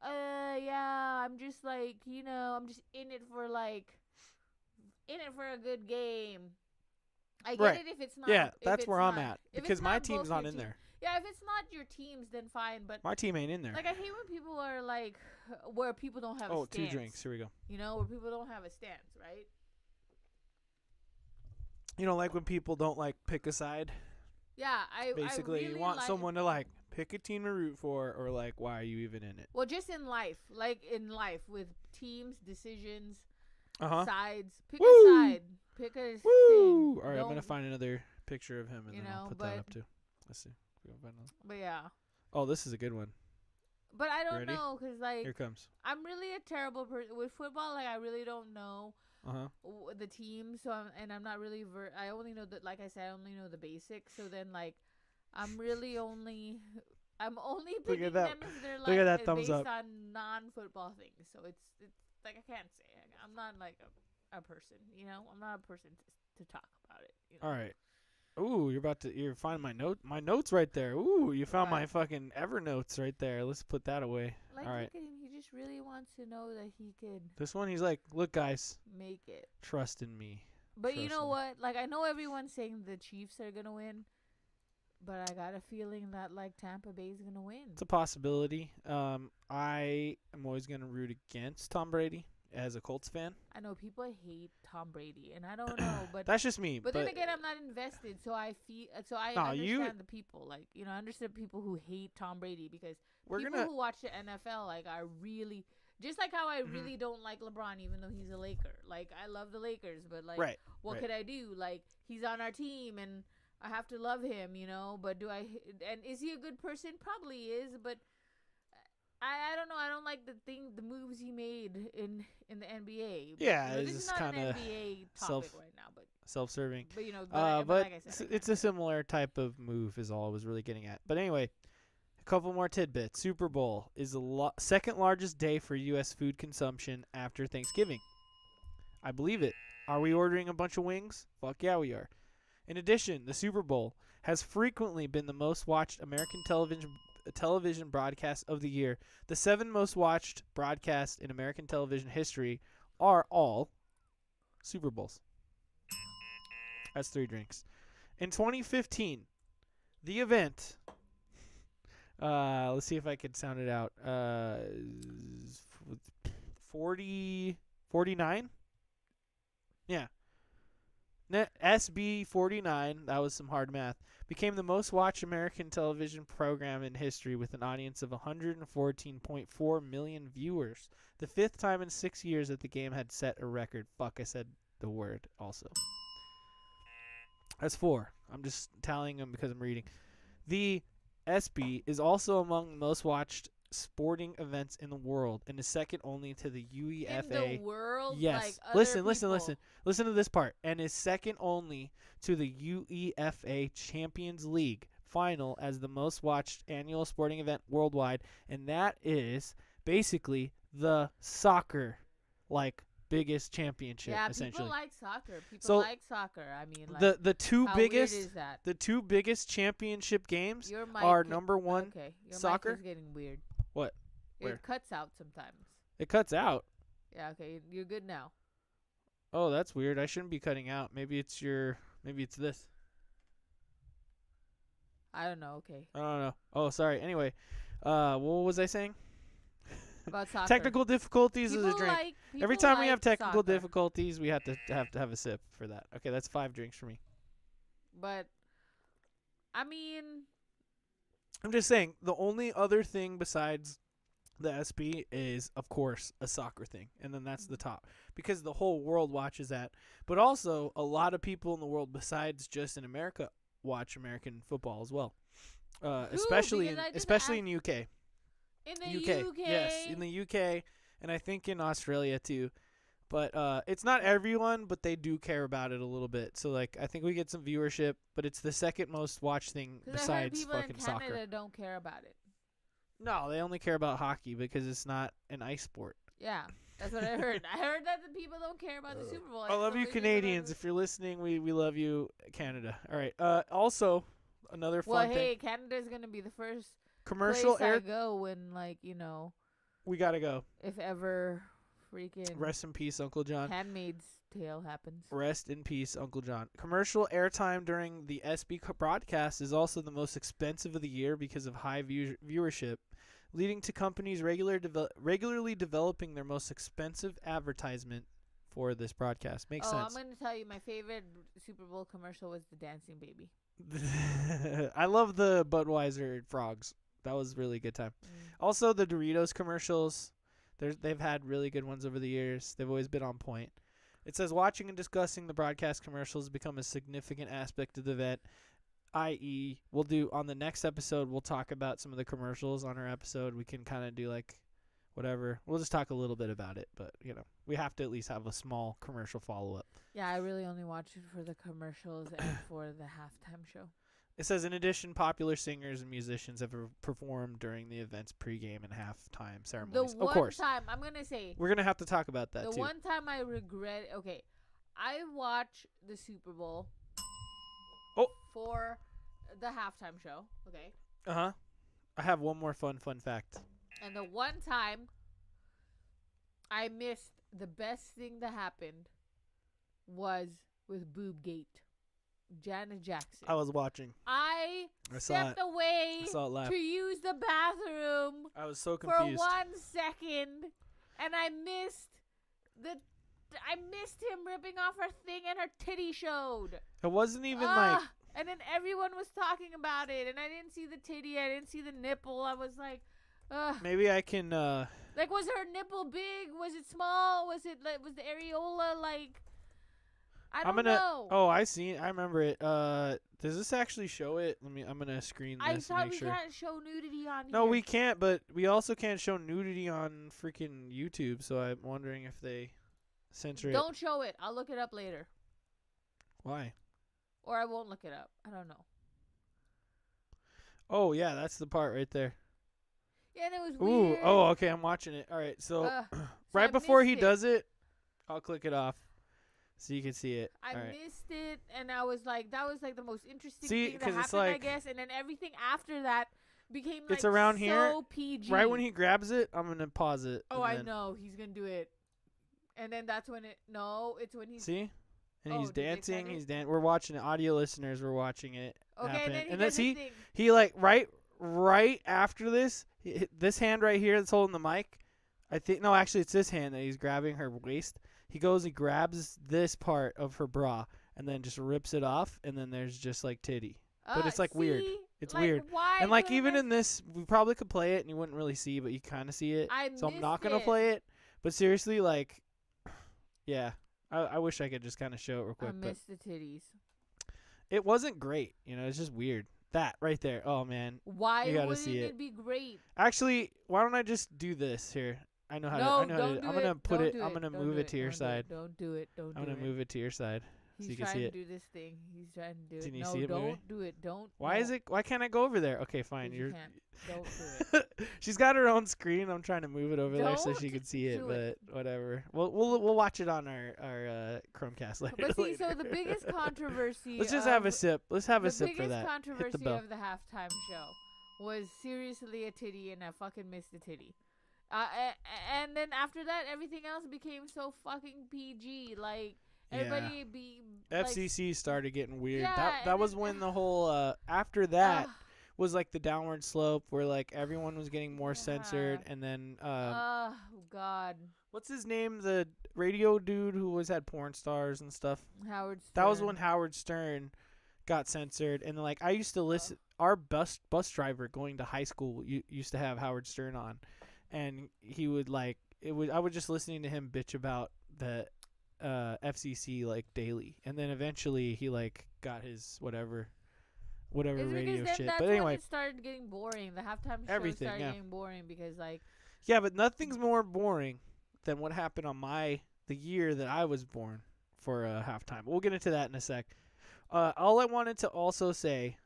yeah, I'm just like, you know, I'm just in it for a good game. I get it if it's not. Yeah, if that's it's where not, I'm at. if Because it's my not team's both not your in team- there. Yeah, if it's not your teams, then fine. But My team ain't in there. like, I hate when people are like, where people don't have a Oh, stance. 2 drinks. Here we go. You know, where people don't have a stance, right? You don't like when people don't, like, pick a side? Yeah, Basically, I really you want like, someone to, like, pick a team to root for, or, like, why are you even in it? Well, just in life, with teams, decisions, Uh-huh. sides. Pick Woo! a side. Pick a Woo! thing. All right, I'm going to Don't- find another picture of him, and You then I'll know, put that but- up, too. Let's see. We can find another. But yeah. Oh, this is a good one. But I don't Ready? know, because, like, Here comes. I'm really a terrible person. With football, like, I really don't know Uh-huh. the team, so I'm not really I only know that, like I said, I only know the basics. So then, like, I'm only Look picking at that. them if they're Look like at that thumbs based up. on non-football things. So it's like, I can't say I'm not like a person, you know. I'm not a person to talk about it. You know? All right. Ooh, you're finding my notes right there. Ooh, you found my What? fucking Evernotes right there. Let's put that away. Like, All right. look at him. He just really wants to know that he could This one, he's like, look, guys, make it. trust in me. But you Trust know me. what? Like, I know everyone's saying the Chiefs are gonna win, but I got a feeling that, like, Tampa Bay's gonna win. It's a possibility. I am always going to root against Tom Brady as a Colts fan. I know people hate Tom Brady, and I don't know, but That's just me. then again, I'm not invested, so I No, understand the people. Like, you know, I understand people who hate Tom Brady because we're people gonna. who watch the NFL, like, are really just like how I Mhm. really don't like LeBron, even though he's a Laker. Like, I love the Lakers, but like, Right. what right. could I do? Like, he's on our team, and I have to love him, you know. But and is he a good person? Probably is, but I don't know. I don't like the moves he made in the NBA. But, Yeah, you know, it's this is just not an kinda NBA topic self- right now, but Self-serving. you know, But like I said, it's a similar type of move is all I was really getting at. But anyway, a couple more tidbits. Super Bowl is the second largest day for U.S. food consumption after Thanksgiving. I believe it. Are we ordering a bunch of wings? Fuck yeah, we are. In addition, the Super Bowl has frequently been the most watched American television broadcast of the year. The 7 most watched broadcasts in American television history are all Super Bowls. That's 3 drinks. In 2015, the event, let's see if I can sound it out, 49? Yeah. SB 49, that was some hard math, became the most watched American television program in history with an audience of 114.4 million viewers. The 5th time in 6 years that the game had set a record. Fuck, I said the word also. That's 4. I'm just tallying them because I'm reading. The SB is also among the most watched sporting events in the world and is second only to the UEFA. in the world. Yes. Like, other Listen. people. Listen to this part. And is second only to the UEFA Champions League final as the most watched annual sporting event worldwide. And that is basically the soccer, like, biggest championship, Yeah, essentially. people like soccer. People So, like soccer. I mean, like, the two how biggest weird is that? the two biggest championship games Your mic are i- number one. Okay, your soccer. mic is getting weird. What? Where? It cuts out sometimes. It cuts out. Yeah, okay, you're good now. Oh, that's weird. I shouldn't be cutting out. Maybe it's this. I don't know. Okay, I don't know. Oh, sorry. Anyway, what was I saying? about soccer. Technical difficulties is a People drink. like- Every people time we like have technical soccer, difficulties, we have to have a sip for that. Okay, that's 5 drinks for me. but I mean, I'm just saying the only other thing besides the SB is, of course, a soccer thing, and then that's the top because the whole world watches that. But also, a lot of people in the world besides just in America watch American football as well, especially Because I just in UK. in the UK, Yes, in the UK, and I think in Australia too. But it's not everyone, but they do care about it a little bit. So like, I think we get some viewership, but it's the second most watched thing 'Cause I heard besides people fucking in Canada soccer. don't care about it. No, they only care about hockey because it's not an ice sport. Yeah, that's what I heard. I heard that the people don't care about the Super Bowl. I love you, Canadians. If you're listening, we love you, Canada. All right. Also, another fun Well, thing. hey, Canada's gonna be the first Commercial place I air. go when, like, you know, We gotta go. if ever freaking Rest in peace, Uncle John. Handmaid's Tale happens. Rest in peace, Uncle John. Commercial airtime during the SB broadcast is also the most expensive of the year because of high viewership, leading to companies regularly developing their most expensive advertisement for this broadcast. Makes sense. I'm gonna tell you, my favorite Super Bowl commercial was the dancing baby. I love the Budweiser frogs. That was really good time. Also, the Doritos commercials. They've had really good ones over the years. They've always been on point. It says watching and discussing the broadcast commercials become a significant aspect of the event, i.e. we'll do on the next episode, we'll talk about some of the commercials on our episode. We can kind of do like whatever. We'll just talk a little bit about it, but you know, we have to at least have a small commercial follow-up. Yeah, I really only watch it for the commercials and for the halftime show. It says, in addition, popular singers and musicians have performed during the event's pregame and halftime ceremonies. The of course. time, I'm going to say, We're going to have to talk about that, the too. one time I regret, okay, I watch the Super Bowl for the halftime show, okay? Uh-huh. I have one more fun fact. And the one time I missed the best thing that happened was with Boobgate. Janet Jackson. I was watching. I saw stepped it. away I saw it live. to use the bathroom I was so for confused. 1 second, and I missed him ripping off her thing, and her titty showed. It wasn't even like... And then everyone was talking about it, and I didn't see the titty. I didn't see the nipple. I was like, Maybe I can... Like, was her nipple big? Was it small? Was it like, was the areola like... I don't know. Oh, I remember it. Does this actually show it? I'm gonna screen this. I to thought make we sure. can't show nudity on here. No, we can't. But we also can't show nudity on freaking YouTube. So I'm wondering if they censor it. Don't show it. I'll look it up later. Why? Or I won't look it up. I don't know. Oh yeah, that's the part right there. Yeah, and it was Ooh. weird. Oh, okay. I'm watching it. All right. So So right I before missed he it. does it, I'll click it off so you can see it. I All right. missed it, and I was like, that was like the most interesting See, thing that 'cause happened, it's like- I guess. And then everything after that became like It's around so here, PG. Right when he grabs it, I'm gonna pause it. Oh, and I then- know he's gonna do it, and then that's when it. No, it's when he's. See? And Oh, he's did they dancing. cut it? He's we're watching it. Audio listeners, we're watching it Okay, happen. and then he and does then his thing. he like right after this, this hand right here that's holding the mic. I think no, actually it's this hand that he's grabbing her waist. He grabs this part of her bra and then just rips it off, and then there's just like titty. But it's like weird. See? It's Like, weird. Why And like do even this? in this, we probably could play it and you wouldn't really see, but you kind of see it. So I'm not missed gonna it. play it. But seriously, like, yeah, I wish I could just kind of show it real I quick. But missed the titties. it wasn't great. You know, it's just weird. That right there. Oh man. Why You gotta wouldn't see it it. be great? Actually, why don't I just do this here? I know how to. I know how don't to. do I'm gonna it. put Don't it. do I'm gonna Don't move do it to your Don't do side. Don't do it. Don't I'm do gonna it. move it to your side. He's you can trying see to it. do this thing. He's trying to do it. Can you No, see it don't moving? do it. Don't. Why no. is it? Why can't I go over there? Okay, fine. 'Cause You're. you can't. Don't do it. She's got her own screen. I'm trying to move it over there so she Don't can see it, do but it. whatever. We'll watch it on our Chromecast later. But see, later. so the biggest controversy. Let's just have a of- sip. Let's have a The sip for biggest that. Hit the controversy bell. of the halftime show was seriously a titty, and I fucking missed the titty. And then after that, everything else became so fucking PG. Like everybody FCC started getting weird. Yeah, that and was then- when the whole after that Ugh. was like the downward slope where like everyone was getting more censored, Yeah. and then Oh God, what's his name, the radio dude who always had porn stars and stuff. Howard Stern. That was when Howard Stern got censored, and then like I used to listen. Our bus driver going to high school used to have Howard Stern on, and he would like it would. I was just listening to him bitch about the FCC like daily, and then eventually he like got his whatever It's radio because then shit. that's But when anyway, it started getting boring. The halftime show Everything, started yeah. getting boring because like yeah, but nothing's more boring than what happened on the year that I was born for halftime. We'll get into that in a sec. All I wanted to also say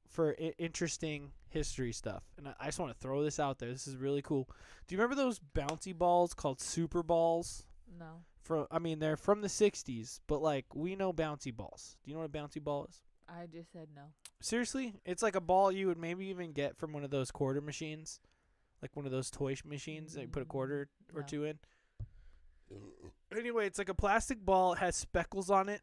for interesting history stuff, and I just want to throw this out there. This is really cool. Do you remember those bouncy balls called SUPERBOWLs? no. They're from the 60s, but like we know bouncy balls. Do you know what a bouncy ball is? I just said no. Seriously? It's like a ball you would maybe even get from one of those quarter machines. Like one of those toy machines that you put a quarter or No. two in. Anyway, it's like a plastic ball. It has speckles on it.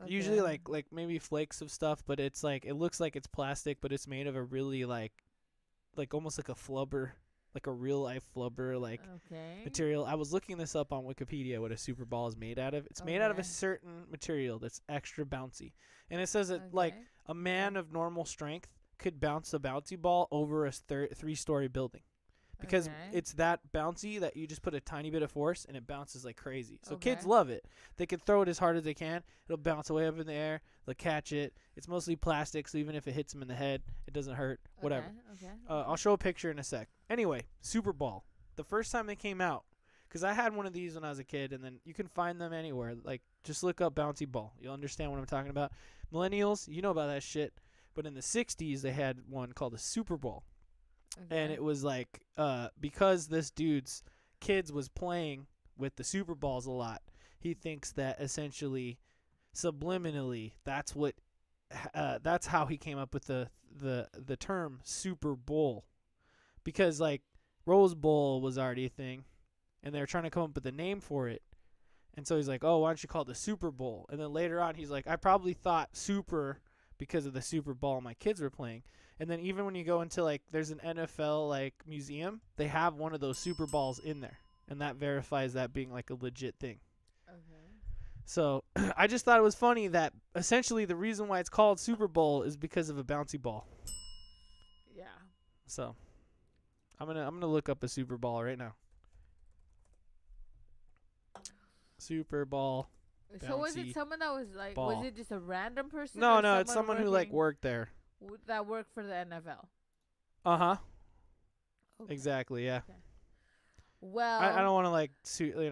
Usually Okay. like maybe flakes of stuff, but it's like it looks like it's plastic, but it's made of a really like almost like a flubber, like a real life flubber Okay. material. I was looking this up on Wikipedia what a super ball is made out of. It's made out of a Okay. certain material that's extra bouncy. And it says that like Okay. a man of normal strength could bounce a bouncy ball over a 3-story building. Because Okay. it's that bouncy that you just put a tiny bit of force and it bounces like crazy. So kids Okay. love it. They can throw it as hard as they can. It'll bounce away up in the air. They'll catch it. It's mostly plastic, so even if it hits them in the head, it doesn't hurt. Whatever. Okay. I'll show a picture in a sec. Anyway, Super Bowl. The first time they came out, because I had one of these when I was a kid, and then you can find them anywhere. Like, just look up bouncy ball. You'll understand what I'm talking about. Millennials, you know about that shit. But in the 60s, they had one called a Super Bowl. And it was like, because this dude's kids was playing with the Super Balls a lot, he thinks that essentially, subliminally, that's how he came up with the term Super Bowl. Because like Rose Bowl was already a thing, and they were trying to come up with a name for it. And so he's like, oh, why don't you call it the Super Bowl? And then later on, he's like, I probably thought super because of the Super Bowl my kids were playing. And then even when you go into like, there's an NFL like museum, they have one of those Super Balls in there, and that verifies that being like a legit thing. Okay. So I just thought it was funny that essentially the reason why it's called Super Bowl is because of a bouncy ball. Yeah. So I'm gonna look up a Super Bowl right now. Super Bowl. So was Bouncy it someone that was like, ball. was it just a random person? No, or it's someone who like working worked there. that worked for the NFL. Uh-huh. Okay. Exactly, yeah. Well, I don't want to like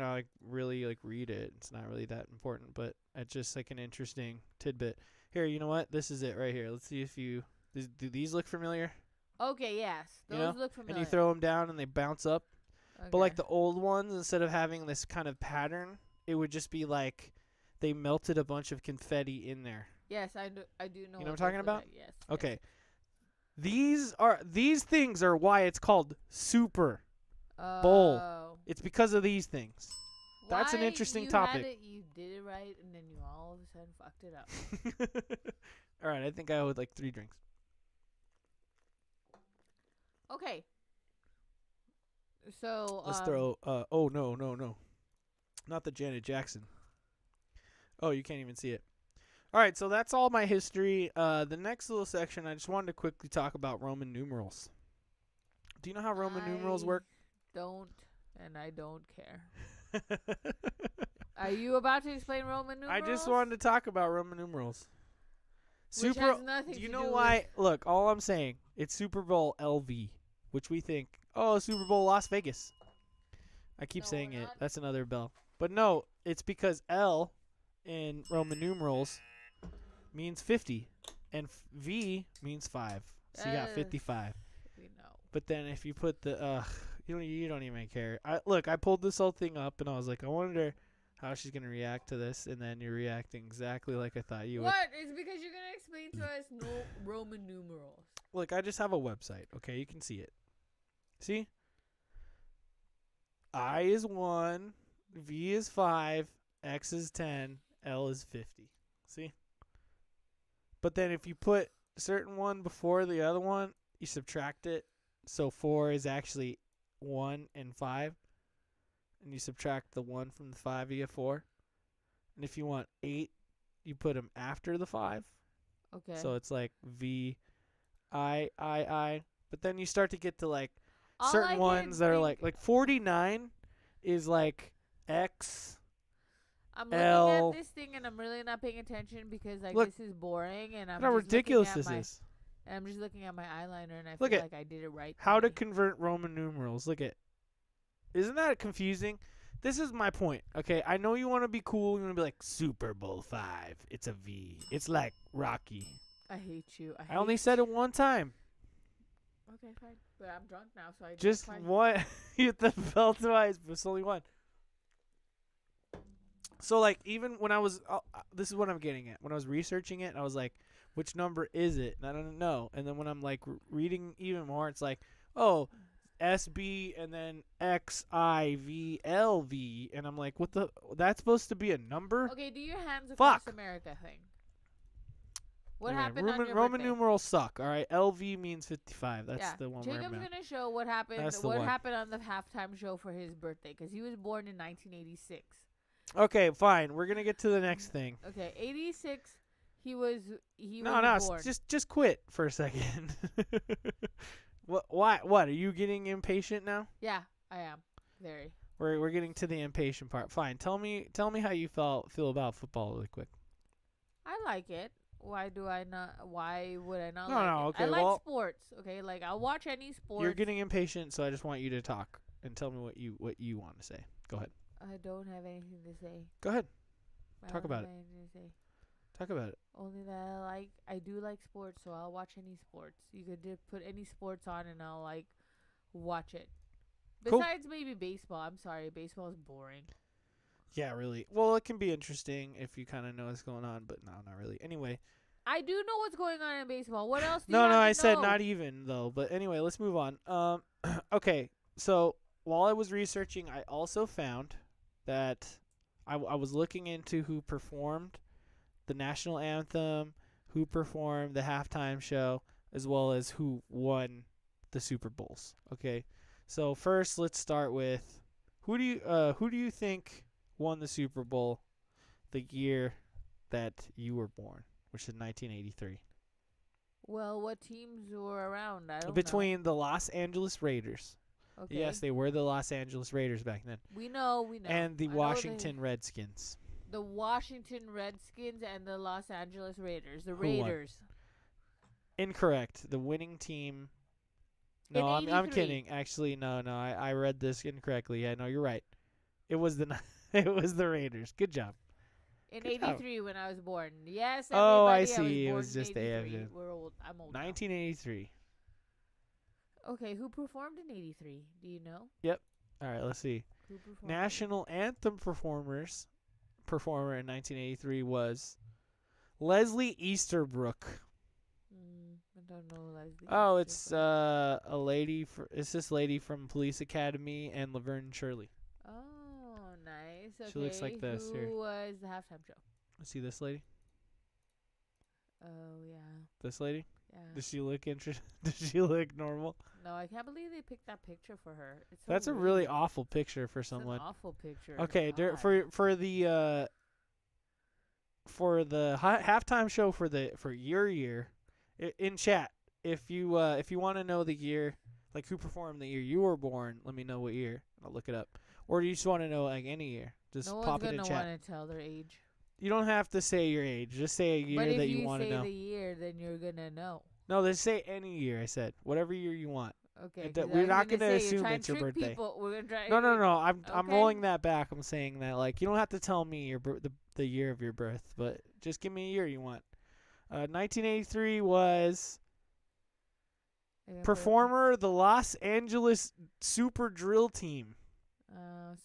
like really like read it. It's not really that important, but it's just like an interesting tidbit. Here, you know what? This is it right here. Let's see if do these look familiar? Okay, yes, You those know? look familiar. And you throw them down and they bounce up. But like the old ones, instead of having this kind of pattern, it would just be like they melted a bunch of confetti in there. Yes, I do know. You know what I'm those talking look about? like, yes. Okay. These things are why it's called Super Yes. Bowl. Oh. It's because of these things. That's an Why interesting you topic. Had it, you did it right, and then you all of a sudden fucked it up. All right, I think I owed like 3 drinks. Okay. So Let's throw. Oh no, not the Janet Jackson. Oh, you can't even see it. All right, so that's all my history. The next little section, I just wanted to quickly talk about Roman numerals. Do you know how Roman numerals work? Don't, and I don't care. Are you about to explain Roman numerals? I just wanted to talk about Roman numerals. Which has nothing Do you to know do why? Look, all I'm saying, it's Super Bowl LV, which we think, oh, Super Bowl Las Vegas. I keep No, saying we're it. not. That's another bell. But no, it's because L in Roman numerals means 50, and V means 5. So you got 55. We know. But then if you put the you don't even care. I pulled this whole thing up and I was like, I wonder how she's gonna react to this, and then you're reacting exactly like I thought you would. What? It's because you're gonna explain to us no Roman numerals. Look, I just have a website. Okay, you can see it. See? I is 1, V is 5, X is 10, L is 50. See? But then if you put a certain one before the other one, you subtract it. So 4 is actually 1 and 5. And you subtract the 1 from the 5, you get 4. And if you want 8, you put them after the 5. Okay. So it's like V, I. But then you start to get to like All I certain can ones that are think- like 49 is like X. I'm looking L. at this thing and I'm really not paying attention because like Look, this is boring and I'm Look how just looking ridiculous at this my, is. and I'm just looking at my eyeliner and I Look feel at like I did it right. How to today. convert Roman numerals. Look at. Isn't that confusing? This is my point. Okay, I know you want to be cool. You want to be like Super Bowl 5. It's a V. It's like Rocky. I hate you. I only said it one time. Okay, fine. But I'm drunk now, so I did it Just twice. one. You hit the bell twice, but it's only one. So, like, even when I was, this is what I'm getting at. When I was researching it, I was like, which number is it? And I don't know. And then when I'm, like, reading even more, it's like, oh, SB and then XIVLV. And I'm like, what the? That's supposed to be a number? Okay, do your hands across Fuck. America thing. What Anyway, happened on your Roman birthday? numerals suck, all right? LV means 55. That's Yeah. the one Jacob's we're about. gonna show what happened. That's the What one. happened on the halftime show for his birthday? Because he was born in 1986. Okay, fine. We're going to get to the next thing. Okay, 86. He was No, born. just quit for a second. What? Why? What? Are you getting impatient now? Yeah, I am very. We're getting to the impatient part. Fine. Tell me how you feel about football really quick. I like it. Why do I not? Why would I not No, like no, it? okay, I like well- sports. Okay, like I'll watch any sport. You're getting impatient, so I just want you to talk and tell me what you want to say. Go ahead. I don't have anything to say. Go ahead. I Talk don't about have it. anything to say. Talk about it. Only that I do like sports, so I'll watch any sports. You could put any sports on and I'll like watch it. Cool. Besides maybe baseball. I'm sorry, baseball is boring. Yeah, really. Well, it can be interesting if you kind of know what's going on, but no, not really. Anyway. I do know what's going on in baseball. What else do No, you have to I said know? not even though. But anyway, let's move on. Okay. So while I was researching, I also found that I was looking into who performed the national anthem, who performed the halftime show, as well as who won the Super Bowls. Okay. So first, let's start with who do you think won the Super Bowl the year that you were born, which is 1983? Well, what teams were around? I don't Between the Los Angeles Raiders. know. Okay. Yes, they were the Los Angeles Raiders back then. We know. And the I know Washington Redskins. The Washington Redskins and the Los Angeles Raiders. The Who won? Raiders. Incorrect. The winning team. In No, I'm 83. kidding. Actually, no. I read this incorrectly. Yeah, no, you're right. It was the it was the Raiders. Good job. In Good job. 83 when I was born. Yes, Oh, I everybody, see. It born was in just 83. AFN. We're old. I'm old. now. 1983. Okay, who performed in 83? Do you know? All right, let's see. Who performed? National anthem performer in 1983 was Leslie Easterbrook. I don't know, Leslie. Oh, it's a lady. It's this lady from Police Academy and Laverne and Shirley. Oh, nice. Okay. She looks like this Who here. was the halftime show? See this lady? Oh, yeah. This lady? Yeah. Does she look interesting? Does she look normal? No, I can't believe they picked that picture for her. It's so That's a weird. really awful picture for It's an someone. awful picture. Okay, God. for the halftime show for your year, in chat, if you want to know the year, like who performed the year you were born, let me know what year. I'll look it up. Or do you just want to know like any year? Just No pop one's it in gonna chat. want to tell their age. You don't have to say your age. Just say a year But if that you want to say know. the year, then you're gonna know. No, just say any year. I said whatever year you want. Okay. We're not gonna assume it's your birthday. People. We're gonna try. No. I'm Okay. rolling that back. I'm saying that like you don't have to tell me the year of your birth, but just give me a year you want. 1983 was performer the Los Angeles Super Drill Team.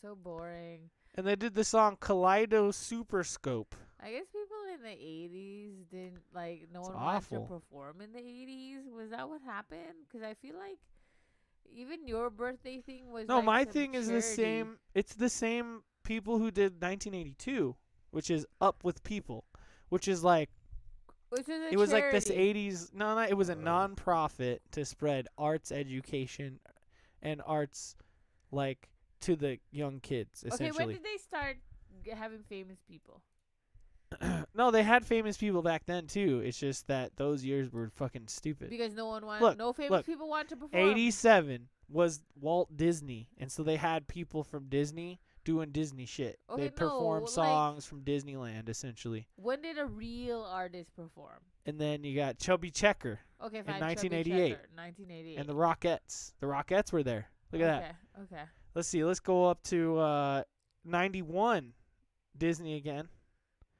So boring. And they did the song Kaleido Super Scope. I guess people in the 80s didn't like. No It's one wanted to awful. perform in the 80s. Was that what happened? Because I feel like even your birthday thing was. No, like my some thing is the charity. same. It's the same people who did 1982, which is Up with People, which is like Which is a it was like this charity. 80s. No, it was a non-profit to spread arts education and arts like to the young kids essentially. Okay, when did they start having famous people? No, they had famous people back then too. It's just that those years were fucking stupid. Because no one wanted. No famous people wanted to perform. 87 was Walt Disney, and so they had people from Disney doing Disney shit. Okay, They performed like, songs from Disneyland essentially. When did a real artist perform? And then you got Chubby Checker Okay, fine. in Chubby 1988. Checker, 1988. and the Rockettes. The Rockettes were there. Look at that. Okay. Let's see. Let's go up to 91, Disney again.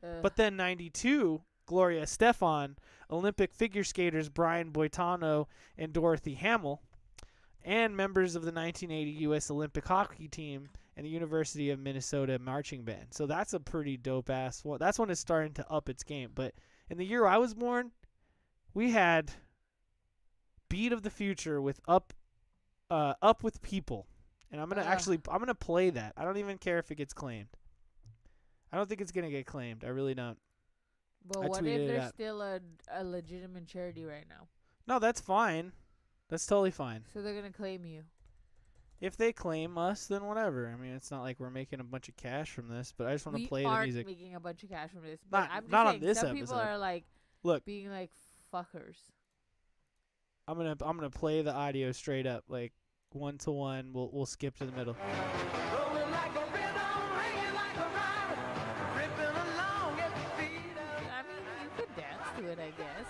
But then 92, Gloria Estefan, Olympic figure skaters Brian Boitano and Dorothy Hamill, and members of the 1980 U.S. Olympic hockey team and the University of Minnesota marching band. So that's a pretty dope-ass one. That's when it's starting to up its game. But in the year I was born, we had Beat of the Future with Up with People. And I'm gonna play that. I don't even care if it gets claimed. I don't think it's gonna get claimed. I really don't. But what if there's still a legitimate charity right now? No, that's fine. That's totally fine. So they're gonna claim you. If they claim us, then whatever. I mean, it's not like we're making a bunch of cash from this, but I just want to play the music. We aren't making a bunch of cash from this. But I'm just not saying, on this some episode. people are like, look, being like fuckers. I'm gonna play the audio straight up, like 1-to-1. We'll skip to the middle. To it, I guess.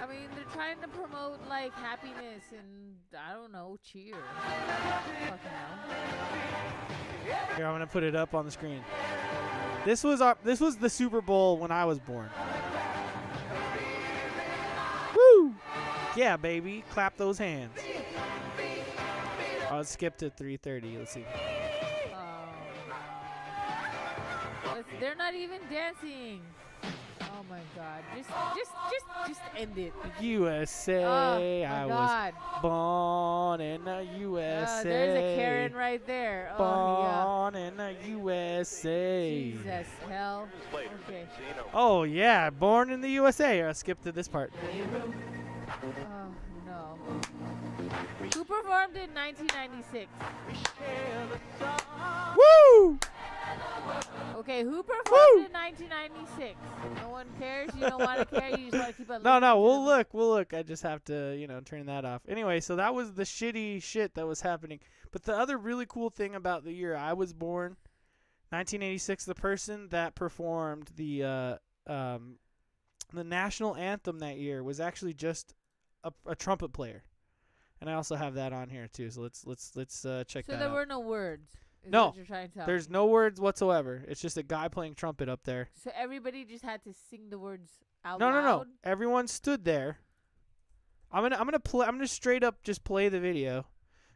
I mean, they're trying to promote like happiness and I don't know, cheer. Fucking hell. Here, I'm gonna put it up on the screen. This was the Super Bowl when I was born. Woo! Yeah, baby, clap those hands. I'll skip to 3:30. Let's see. They're not even dancing. Oh my god. Just end it. USA. Oh my god. Was born in the USA. There's a Karen right there. Born in the USA. Jesus, hell. Okay. Oh yeah, born in the USA. I'll skip to this part. Oh no. Who performed in 1996? Woo! Okay, who performed in 1996? No one cares. You don't want to care. You just want to keep on. No. We'll look. I just have to, turn that off. Anyway, so that was the shitty shit that was happening. But the other really cool thing about the year I was born, 1986, the person that performed the national anthem that year was actually just a trumpet player, and I also have that on here too. So let's check that out. So there were no words. No, there's no words whatsoever. It's just a guy playing trumpet up there. So everybody just had to sing the words out loud? No. Everyone stood there. I'm gonna straight up just play the video.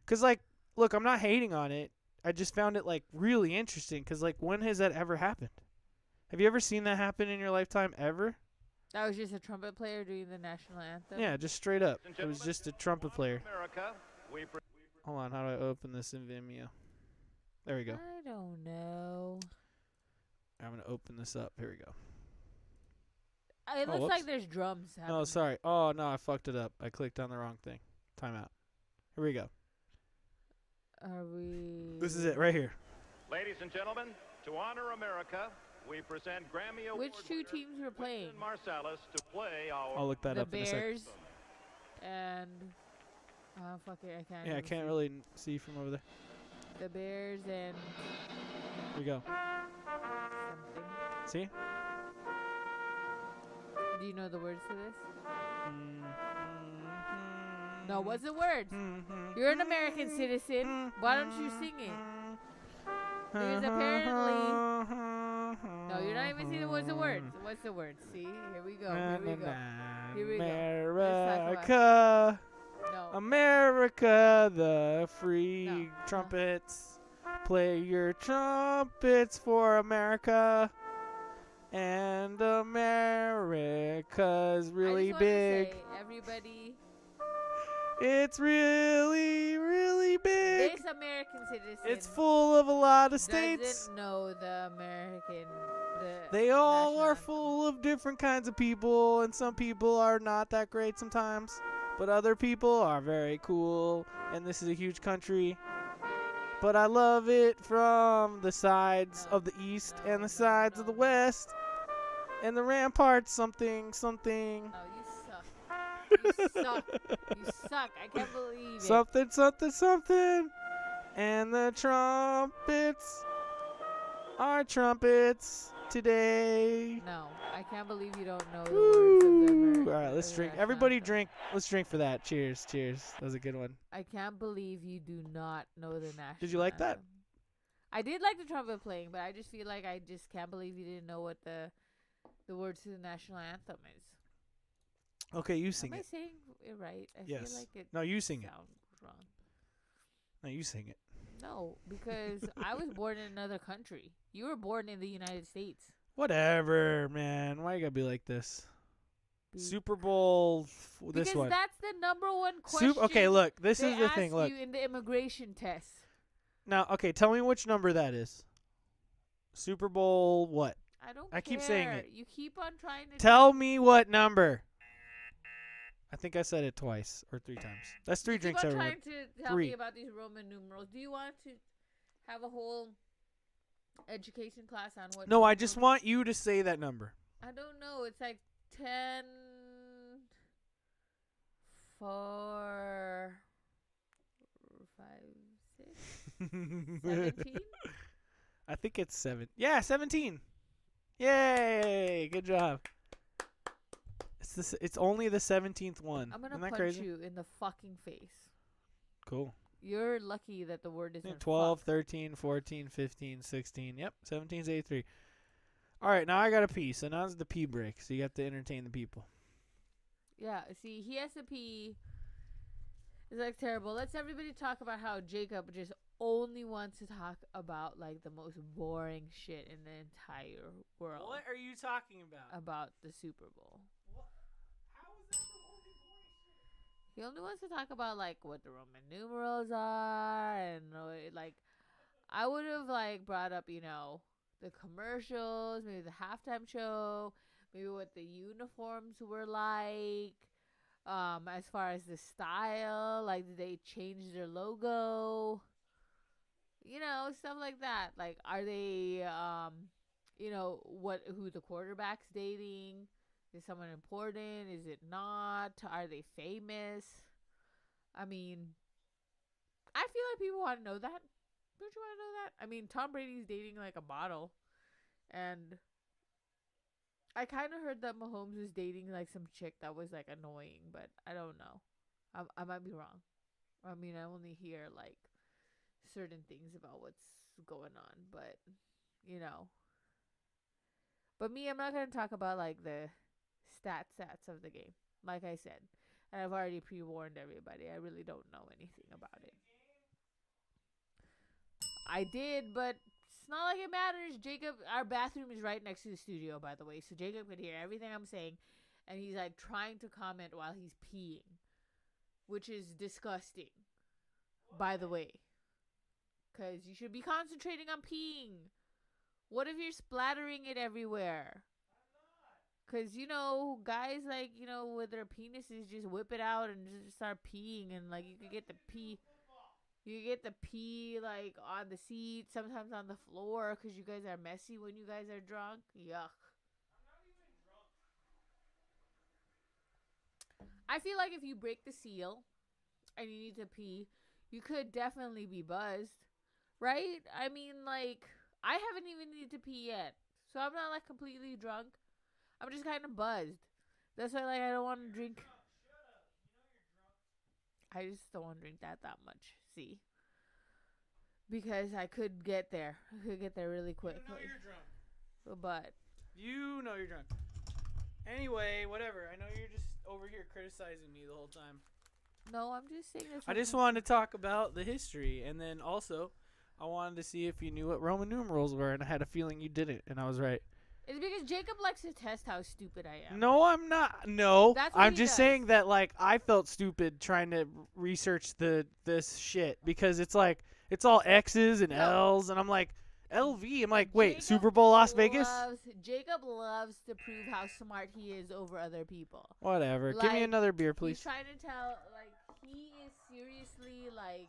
'Cause like, look, I'm not hating on it. I just found it like really interesting. 'Cause like, when has that ever happened? Have you ever seen that happen in your lifetime ever? That was just a trumpet player doing the national anthem? Yeah, just straight up. It was just a trumpet player. Hold on, how do I open this in Vimeo? There we go. I don't know. I'm going to open this up. Here we go. It looks like there's drums happening. No, sorry. Oh, no, I fucked it up. I clicked on the wrong thing. Time out. Here we go. Are we... This is it right here. Ladies and gentlemen, to honor America, we present Grammy Award Which two teams were playing? Marsalis to play our... I'll look that up in a second. The Bears and... Oh, fuck it. I can't. Yeah, I can't really see from over there. The Bears and... Here we go. Something. See? Do you know the words to this? No, what's the words? You're an American citizen. Why don't you sing it? Because apparently... No, you're not even seeing what's the words. What's the words? See? Here we go. Here we go. Here we go. America. No. America, the free No. trumpets. Play your trumpets for America. And America's really I just big. Say, everybody... It's really, really big. This American citizen... It's full of a lot of states. Doesn't know the American... They all national are anthem. full of different kinds of people, and some people are not that great sometimes, but other people are very cool, and this is a huge country. But I love it from the sides of the east and the sides of the west, and the ramparts, something. No, you suck. You suck. You suck. I can't believe it. Something. And the trumpets are trumpets today. No, I can't believe you don't know the Woo. words of the American. All right, let's drink. national Everybody anthem. drink. Let's drink for that. Cheers. That was a good one. I can't believe you do not know the national. Did you like that? anthem. I did like the trumpet playing, but I just feel like I just can't believe you didn't know what the words to the national anthem is. Okay, you sing Am I it. saying it right? I Yes. feel like it No, you sing it. sounds wrong. No, you sing it. No, because I was born in another country. You were born in the United States. Whatever, man. Why you gotta be like this? Be- Super Bowl. This because one. that's the number one question. Okay, look. This they is the thing. ask Look. you in the immigration test. Now, okay, tell me which number that is. Super Bowl what? I don't. I keep saying it. You keep on trying to Tell me what number. I think I said it twice or 3 times. That's 3 drinks, keep on everyone. trying to tell 3. me about these Roman numerals. Do you want to have a whole education class on what? No, I Roman just numerals- want you to say that number. I don't know. It's like 10, 4, 5, 6, 17. I think it's 7. Yeah, 17. Yay! Good job. It's only the 17th one. I'm gonna Isn't that punch crazy? you in the fucking face. Cool. You're lucky that the word isn't 12, fuck. 13, 14, 15, 16. Yep, 17's 83. All right, now I got to pee. So now's the pee break. So you have to entertain the people. Yeah, see, he has to pee. It's like terrible. Let's everybody talk about how Jacob just only wants to talk about like the most boring shit in the entire world. What are you talking about? About the Super Bowl. How is that the only boring shit? He only wants to talk about like what the Roman numerals are and like I would have like brought up, the commercials, maybe the halftime show, maybe what the uniforms were like, as far as the style, like did they change their logo? Stuff like that. Like are they who the quarterback's dating? Is someone important? Is it not? Are they famous? I mean, I feel like people want to know that. Don't you want to know that? I mean, Tom Brady's dating like a model. And I kind of heard that Mahomes was dating like some chick that was like annoying, but I don't know. I might be wrong. I mean, I only hear like certain things about what's going on, but But me, I'm not going to talk about like the stats of the game. Like I said, and I've already pre-warned everybody. I really don't know anything about it. I did, but it's not like it matters. Jacob, our bathroom is right next to the studio, by the way, so Jacob could hear everything I'm saying, and he's like trying to comment while he's peeing, which is disgusting, by the way, because you should be concentrating on peeing. What if you're splattering it everywhere? Because, guys, like, with their penises just whip it out and just start peeing. And, like, you could get the pee. You get the pee, like, on the seat. Sometimes on the floor. Because you guys are messy when you guys are drunk. Yuck. I feel like if you break the seal and you need to pee, you could definitely be buzzed. Right? I mean, like, I haven't even needed to pee yet. So I'm not, like, completely drunk. I'm just kind of buzzed. That's why, like, I don't want to drink. I just don't want to drink that much. See, because I could get there. I could get there really quick. You know you're drunk. But You know you're drunk. Anyway, whatever. I know you're just over here criticizing me the whole time. no, I'm just saying this. I just wanted to talk about the history, and then also I wanted to see if you knew what Roman numerals were, and I had a feeling you didn't, and I was right. It's because Jacob likes to test how stupid I am. No, I'm not. No, That's what I'm he just does. saying that like I felt stupid trying to research this shit because it's like it's all X's and No. L's, and I'm like LV. I'm like, wait, Jacob Super Bowl Las Vegas? Jacob loves to prove how smart he is over other people. Whatever. Give me Like, another beer, He's please. trying to tell, like, he is seriously, like,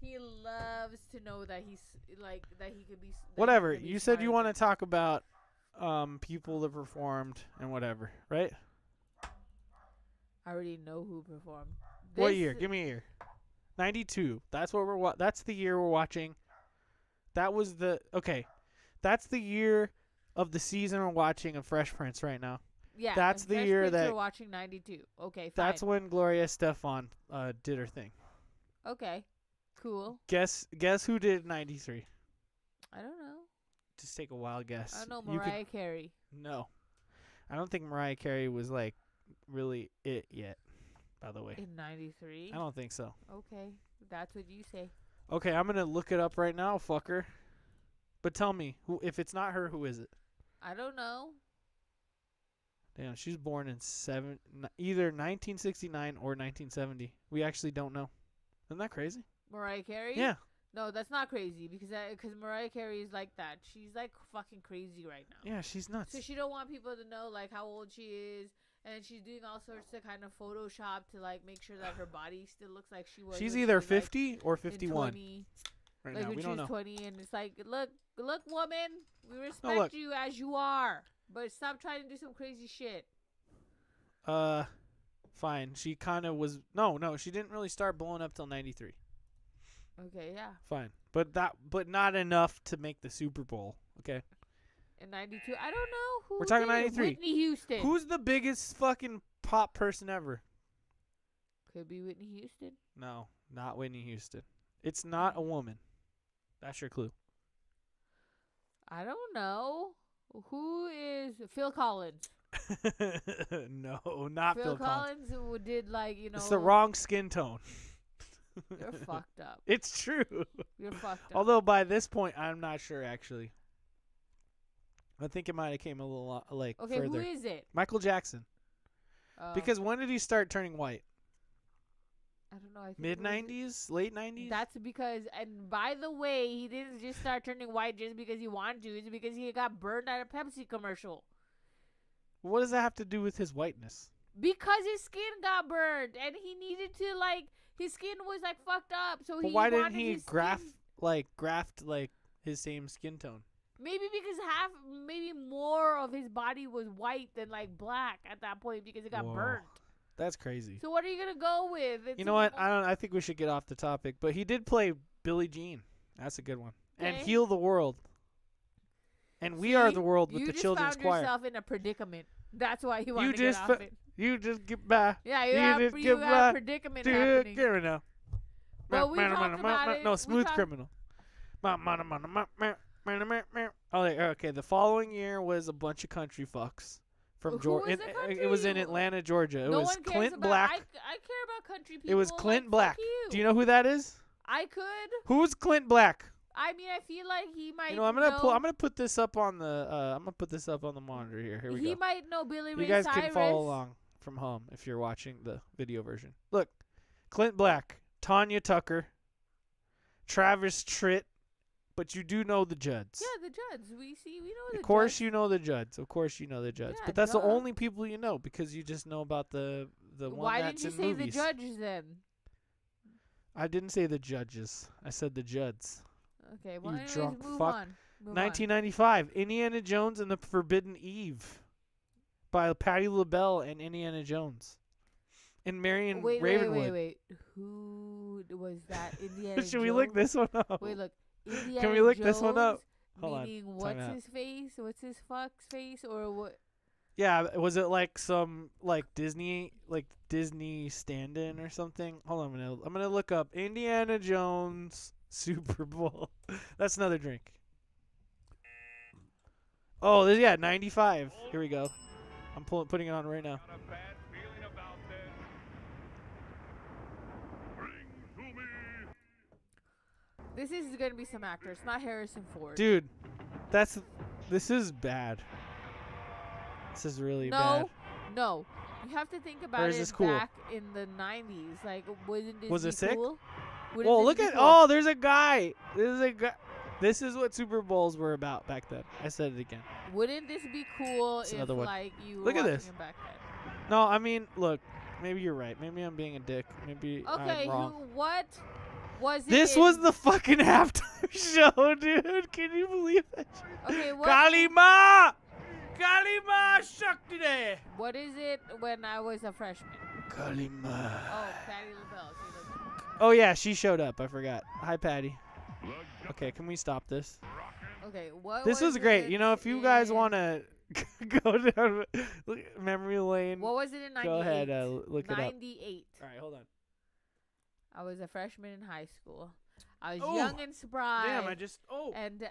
he loves to know that he's, like, that he could be. Whatever. You said you want to talk about people that performed and whatever, right? I already know who performed. What This- year? Give me a year. 92. That's what we're that's the year we're watching. That was the That's the year of the season we're watching of Fresh Prince right now. Yeah, that's and the Fresh year Prince that- You're watching 92. Okay, fine. That's when Gloria Estefan did her thing. Okay, cool. Guess who did 93? I don't know. Just take a wild guess. I don't know You could- Mariah Carey. No. I don't think Mariah Carey was like really it yet, by the way. In 93? I don't think so. Okay, that's what you say. Okay, I'm going to look it up right now, fucker. But tell me, if it's not her, who is it? I don't know. Damn, she's born in either 1969 or 1970. We actually don't know. Isn't that crazy? Mariah Carey? Yeah. No, that's not crazy because Mariah Carey is like that. She's like fucking crazy right now. Yeah, she's nuts. So she don't want people to know like how old she is, and she's doing all sorts of kind of Photoshop to like make sure that her body still looks like she was. She's when either she was, like, 50 or in 51 20, right like now. when We she don't was know. 20, and it's like, look, woman, we respect look. you as you are, but stop trying to do some crazy shit. Fine. She kind of was. No, she didn't really start blowing up till 93. Okay, yeah. Fine. But not enough to make the Super Bowl. Okay. In 92, I don't know who. We're talking did it. 93. Whitney Houston. Who's the biggest fucking pop person ever? Could be Whitney Houston. No, not Whitney Houston. It's not a woman. That's your clue. I don't know. Who is Phil Collins? No, not Phil Collins. Who did like, you know. It's the wrong skin tone. You're fucked up. It's true. You're fucked up. Although by this point, I'm not sure actually. I think it might have came a little like Okay, further. who is it? Michael Jackson. Because when did he start turning white? I don't know. I think Mid it was- 90s, late 90s. That's because, and by the way, he didn't just start turning white just because he wanted to. It's because he got burned at a Pepsi commercial. What does that have to do with his whiteness? Because his skin got burned, and he needed to like his skin was like fucked up. So But he why didn't wanted he his graft skin- like his same skin tone? Maybe because maybe more of his body was white than like black at that point because it got Whoa. burnt. That's crazy. So what are you gonna go with? It's You know what? I think we should get off the topic. But he did play Billie Jean. That's a good one. And Okay. Heal the World. And We Are See? the World with you the just children's found choir. yourself in a predicament. That's why he You wanted to just get off it. You just get by. Yeah, you you have just you get have by. a predicament Dude, happening. get it now. But we talked about it. No, We Smooth talked- Criminal. Oh, okay. The following year was a bunch of country fucks from Who Georgia. was the country? It was in Atlanta, Georgia. It no was one cares Clint about, Black. I care about country people. It was like, Clint fuck Black. You. Do you know who that is? I could. Who's Clint Black? I mean, I feel like he might. You know, I'm gonna put this up on the monitor here. Here we He go. might know Billy Ray You guys Cyrus. can follow along from home if you're watching the video version. Look, Clint Black, Tanya Tucker, Travis Tritt, but you do know the Judds. Yeah, the Judds. We know the Of course Judds. you know the Judds. Of course you know the Judds. Yeah, But that's the duh. only people you know because you just know about the one Why that's didn't you in say movies. the Judges then? I didn't say the Judges. I said the Judds. Okay, well, You anyways, drunk move fuck. on. Move 1995, Indiana Jones and the Forbidden Eve by Patti LaBelle and Indiana Jones. And Marion on. Wait, Ravenwood. wait. Who was that? Indiana Should we look Jones? this one up? Wait, look. Indiana Can we look Jones, this one up? Hold on. Meaning, Time what's out. his face? What's his fuck's face? Or what? Yeah, was it like some like Disney stand-in or something? Hold on, I'm gonna look up Indiana Jones Super Bowl. That's another drink. Oh, yeah, 95. Here we go. I'm putting it on right now. Got a bad feeling about this. Bring to me. This is gonna be some actor. It's not Harrison Ford. Dude, this is bad. This is really bad. No. You have to think about Or is it this cool? back in the 90s. Like, wouldn't this Was be it sick? cool? Well, look at there's a guy. This is what Super Bowls were about back then. I said it again. Wouldn't this be cool It's if another one. like you were Look at watching this. it back then? No, I mean, look, maybe you're right. Maybe I'm being a dick. Maybe Okay, I'm wrong. what was it? This was the fucking halftime show, dude. Can you believe it? Okay, what? Kalima! Kalima Shakti! What is it when I was a freshman? Kalima. Oh, Patti LaBelle. She doesn't- Oh, yeah, she showed up. I forgot. Hi, Patty. Okay, can we stop this? Okay, what? This was great. it You know, if you guys in- want to go down memory lane, What was it in 98? go ahead, look it up. 98. All right, hold on. I was a freshman in high school. I was Oh, young and surprised. Damn, I just. Oh. and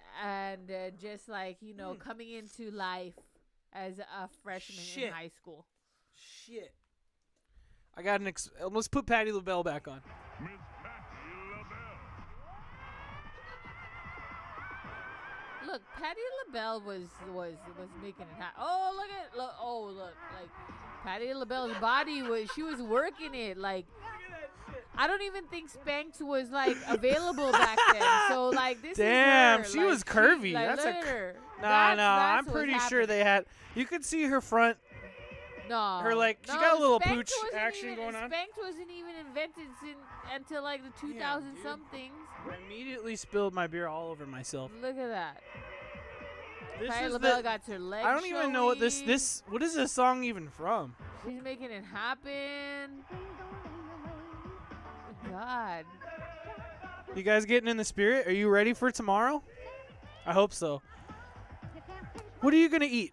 just like coming into life as a freshman in Shit. high school. Shit. I got an. Let's put Patti LaBelle back on. Miss Patti LaBelle. Look, Patti LaBelle was making it happen. Oh, look, like Patti LaBelle's body she was working it. Like, I don't even think Spanx was like available back then. So like this Damn, is her. she Like, was curvy. Like, That's look a at her. No, That's I'm what's pretty sure happening. they had. You could see her front. No. Her, like, she no, got a little Spanx pooch wasn't action even, going on. Spanx wasn't even invented until like the 2000 dude. somethings. I immediately spilled my beer all over myself. Look at that. This Patti is LaBelle the. got her legs I don't even know what showing. this. What is this song even from? She's making it happen. God. You guys getting in the spirit? Are you ready for tomorrow? I hope so. What are you gonna eat?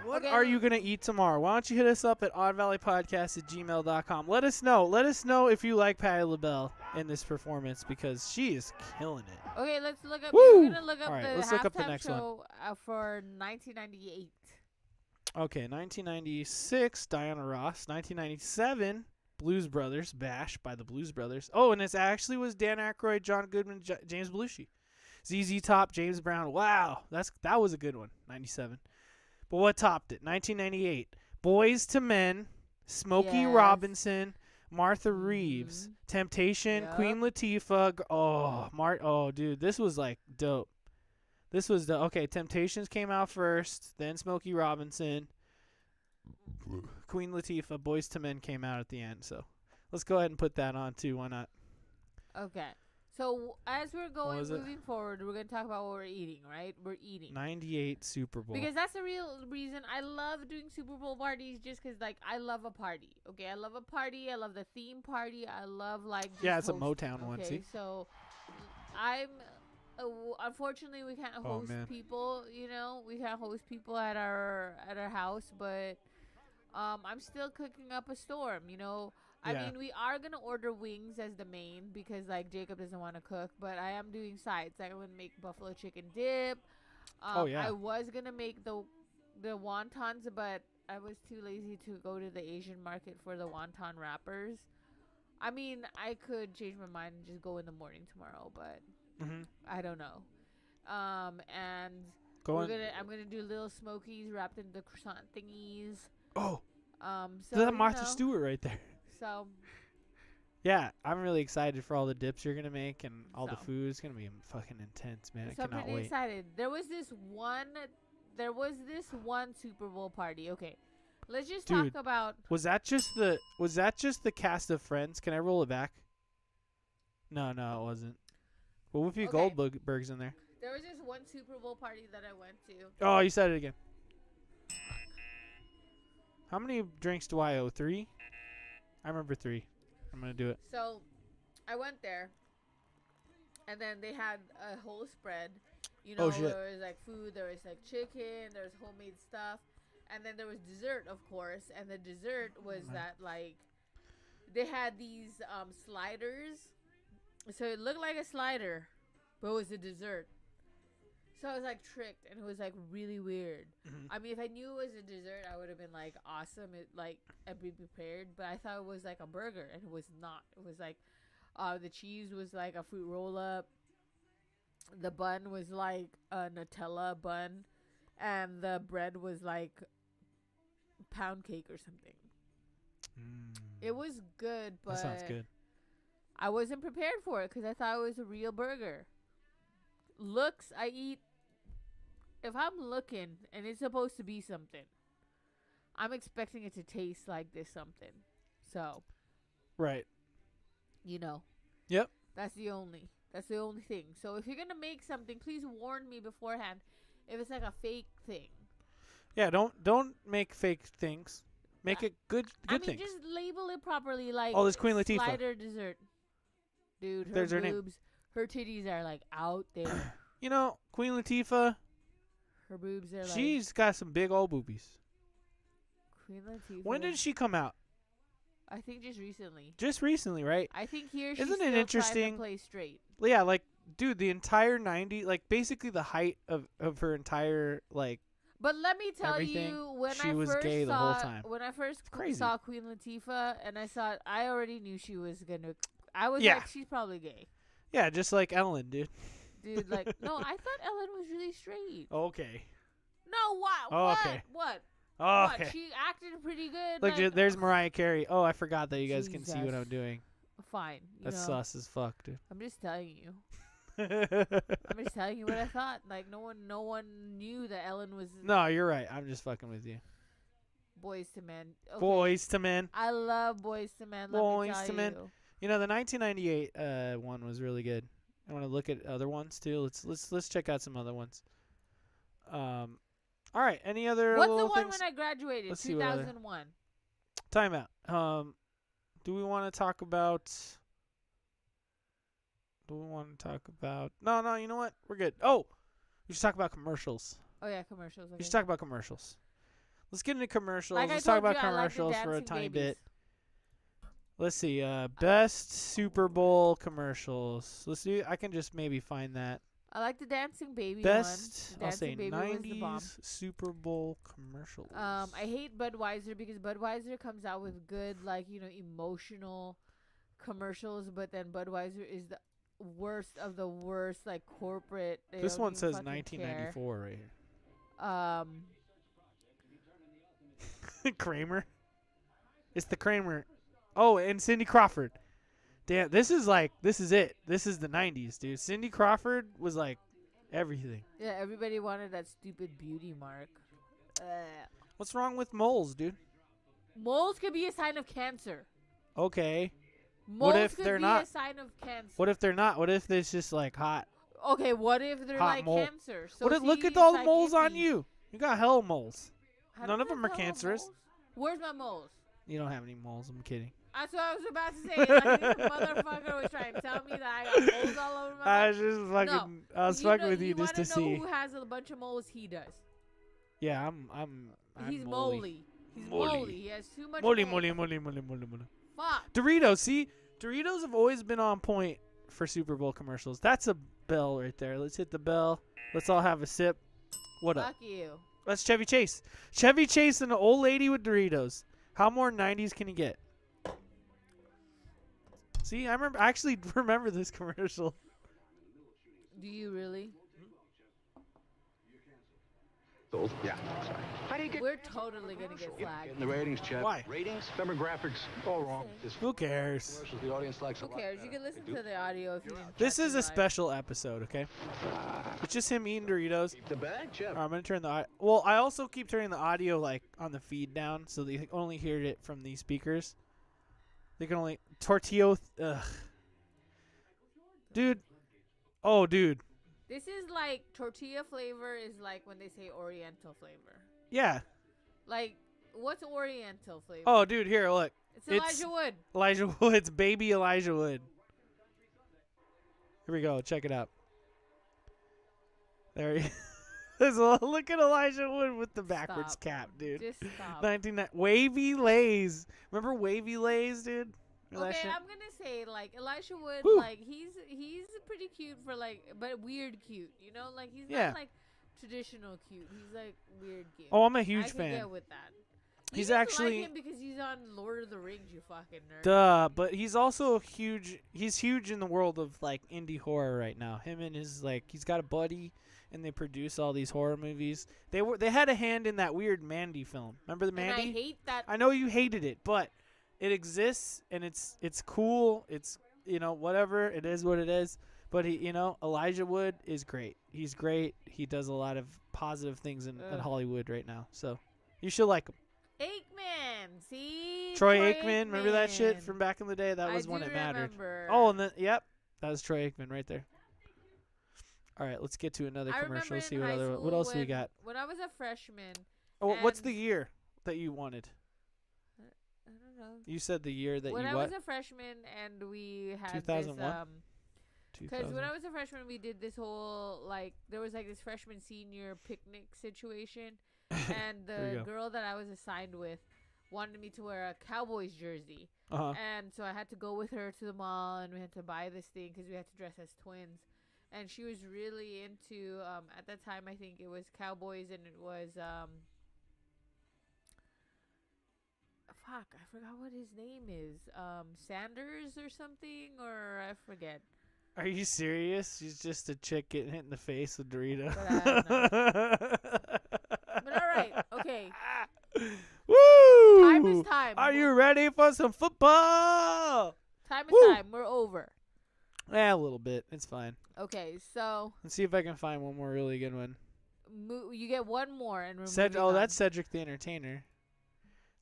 What Okay. are you gonna eat tomorrow? Why don't you hit us up at oddvalleypodcast@gmail.com. Let us know. Let us know if you like Patti LaBelle in this performance because she is killing it. Okay, let's look up. Woo! We're gonna look up All right, the let's halftime look up the next one. show for 1998. Okay, 1996, Diana Ross. 1997, Blues Brothers, Bash by the Blues Brothers. Oh, and it actually was Dan Aykroyd, John Goodman, James Belushi. ZZ Top, James Brown. Wow, that was a good one, 97. But what topped it? 1998, Boys to Men, Smokey Yes. Robinson, Martha Reeves, Temptation, Yep. Queen Latifah. Oh, dude, this was like dope. This was the okay. Temptations came out first, then Smokey Robinson, Queen Latifah, Boys to Men came out at the end. So let's go ahead and put that on too. Why not? Okay. So as we're going was it? moving forward, we're gonna talk about what we're eating, right? We're eating. 98 Super Bowl. Because that's the real reason I love doing Super Bowl parties, just because like I love a party. Okay, I love a party. I love the theme party. I love like just Yeah, it's a hosting, Motown one, okay? see? So I'm unfortunately we can't Oh, host man. people. You know, we can't host people at our house, but I'm still cooking up a storm. You know. I Yeah. mean, we are gonna order wings as the main because like Jacob doesn't want to cook, but I am doing sides. I'm gonna make buffalo chicken dip. Oh, yeah. I was gonna make the wontons, but I was too lazy to go to the Asian market for the wonton wrappers. I mean, I could change my mind and just go in the morning tomorrow, but I don't know. And I'm gonna do little smokies wrapped in the croissant thingies. Oh, So that's you Martha know, Stewart right there. So Yeah, I'm really excited for all the dips you're gonna make and all the So. food. It's gonna be fucking intense, man. So I I'm cannot pretty wait. excited. There was this one Super Bowl party. Okay, let's just Dude. talk about. Was that just the cast of Friends? Can I roll it back? No, it wasn't. Well, Whoopi Okay. Goldberg's in there. There was this one Super Bowl party that I went to. Oh, you said it again. How many drinks do I owe? 3? I remember 3. I'm gonna do it. So I went there, and then they had a whole spread. You know, Oh, shit. there was like food, there was like chicken, there was homemade stuff. And then there was dessert, of course, and the dessert was that like they had these sliders, so it looked like a slider, but it was a dessert. So I was like tricked, and it was like really weird. I mean, if I knew it was a dessert, I would have been like awesome. I'd be prepared, but I thought it was like a burger, and it was not. It was like the cheese was like a fruit roll up. The bun was like a Nutella bun, and the bread was like pound cake or something. It was good, but That sounds good. I wasn't prepared for it because I thought it was a real burger. Looks, I eat. If I'm looking and it's supposed to be something, I'm expecting it to taste like this something. So, Right. you know. Yep. That's the only thing. So if you're gonna make something, please warn me beforehand. If it's like a fake thing. Yeah. Don't make fake things. Make it good things. Just label it properly. Like Oh, this Queen Latifah. Slider dessert. Dude, her There's her name. boobs, her titties are like out there. You know, Queen Latifah. Her boobs are like. She's got some big old boobies. Queen Latifah. When did she come out? I think just recently. Just recently, right? I think here she's Isn't it still interesting? trying to play straight. Yeah, like, dude, the entire 90s, like, basically the height of her entire, like, But let me tell everything, you, when she I was first gay the saw, whole time. when I first crazy. saw Queen Latifah, and I saw it, I already knew she was gonna. I was Yeah. like, she's probably gay, yeah, just like Ellen, dude. dude. Like, no, I thought Ellen was really straight. Okay. No, what? Oh, what? okay. What? Okay. What? She acted pretty good. Look, like, there's Mariah Carey. Oh, I forgot that you guys can see what I'm Jesus. doing. Fine. You That's know, sus as fuck, dude. I'm just telling you. I'm just telling you what I thought. Like, no one knew that Ellen was No, you're right. I'm just fucking with you. Boys to Men. Okay. Boys to Men. I love Boys to Men. Let Boys me tell to Men. you. You know, the 1998 one was really good. I want to look at other ones too. Let's check out some other ones. All right. Any other What's the little one things? when I graduated? Let's see what other- 2001. Time out. Do we want to talk about? No. You know what? We're good. Oh, we should talk about commercials. Oh yeah, commercials. We Okay. should talk about commercials. Let's get into commercials. Like Let's I talk told about you, I like the commercials for a dancing tiny babies. bit. Let's see. Best Super Bowl commercials. Let's see. I can just maybe find that. I like the dancing baby Best. one. The I'll dancing say baby was the bomb. 90s Super Bowl commercials. I hate Budweiser because Budweiser comes out with good, like, emotional commercials, but then Budweiser is the worst of the worst, like, corporate. They This don't one even says fucking 1994 right here. care. Kramer. It's the Kramer. Oh, and Cindy Crawford. Damn, this is it. This is the 90s, dude. Cindy Crawford was like everything. Yeah, everybody wanted that stupid beauty mark. What's wrong with moles, dude? Moles could be a sign of cancer. Okay. Moles if could they're be not? a sign of cancer. What if they're not? What if it's just like hot? Okay, what if they're Hot like mole. cancer? So What if, look see, at all it's the like moles on iffy. you. You got hell moles. I None don't of them are have hella cancerous. moles. Where's my moles? You don't have any moles. I'm kidding. That's what I was about to say. Like, this motherfucker was trying to tell me that I got moles all over my I body. was just fucking. I was fucking with you just to wanna know see. who has a bunch of moles? He does. Yeah, I'm He's moly. moly. He's Moly. moly. He has too much Moly, moles. moly. Fuck. Doritos. See, Doritos have always been on point for Super Bowl commercials. That's a bell right there. Let's hit the bell. Let's all have a sip. What up? Fuck you. That's Chevy Chase. Chevy Chase and an old lady with Doritos. How more 90s can you get? See, I actually remember this commercial. Do you really? Yeah. Sorry. How do you get We're totally gonna get flagged. in the ratings, Chad? Why? Ratings, demographics, all wrong. This Who cares? commercials the audience likes a Who lot cares? You better. can listen They do. to the audio if you didn't This catch is it a live. special episode, okay? It's just him eating Doritos. The bag, Jeff. I'm gonna turn the well. I also keep turning the audio like on the feed down, so they can only hear it from these speakers. They can only tortillo. Ugh, dude. Oh, dude. This is like tortilla flavor is like when they say Oriental flavor. Yeah. Like, what's Oriental flavor? Oh, dude. Here, look. It's Elijah Wood. Elijah Wood's baby Elijah Wood. Here we go. Check it out. There he. Look at Elijah Wood with the backwards Stop. cap, dude. Just stop. 1990 Wavy Lays. Remember Wavy Lays, dude? Remember that Okay, shit? I'm gonna say like Elisha Wood, Woo. like he's pretty cute for like, but weird cute. You know, like he's Yeah. not like traditional cute. He's like weird cute. Oh, I'm a I huge can fan. get with that. You He's just actually- like him because he's on Lord of the Rings. You fucking nerd. Duh, but he's also huge. He's huge in the world of like indie horror right now. Him and his he's got a buddy, and they produce all these horror movies. They had a hand in that weird Mandy film. Remember the And Mandy? I hate that. I know you hated it, but it exists and it's cool. It's whatever. It is what it is. But Elijah Wood is great. He's great. He does a lot of positive things in Hollywood right now. So you should like him. Aikman, see? Troy Aikman, remember that shit from back in the day? That was when it mattered. Remember. Oh, and then that was Troy Aikman right there. All right, let's get to another I commercial. remember See in what high other school what else we when- got. When I was a freshman, Oh, what's and- the year that you wanted? I don't know. You said the year that When you I what? was a freshman and we had 2001? this because when I was a freshman we did this whole there was this freshman senior picnic situation and There you the go. girl that I was assigned with wanted me to wear a Cowboys jersey. Uh-huh. And so I had to go with her to the mall and we had to buy this thing because we had to dress as twins. And she was really into at that time I think it was Cowboys and it was fuck, I forgot what his name is. Sanders or something, or I forget. Are you serious? She's just a chick getting hit in the face with Dorito. But all right, okay. Woo! Time is time. Are you ready for some football? Time is Woo! time. We're over. Yeah, a little bit. It's fine. Okay, so Let's see if I can find one more really good one. you get one more, and we're moving Oh, on. that's Cedric the Entertainer.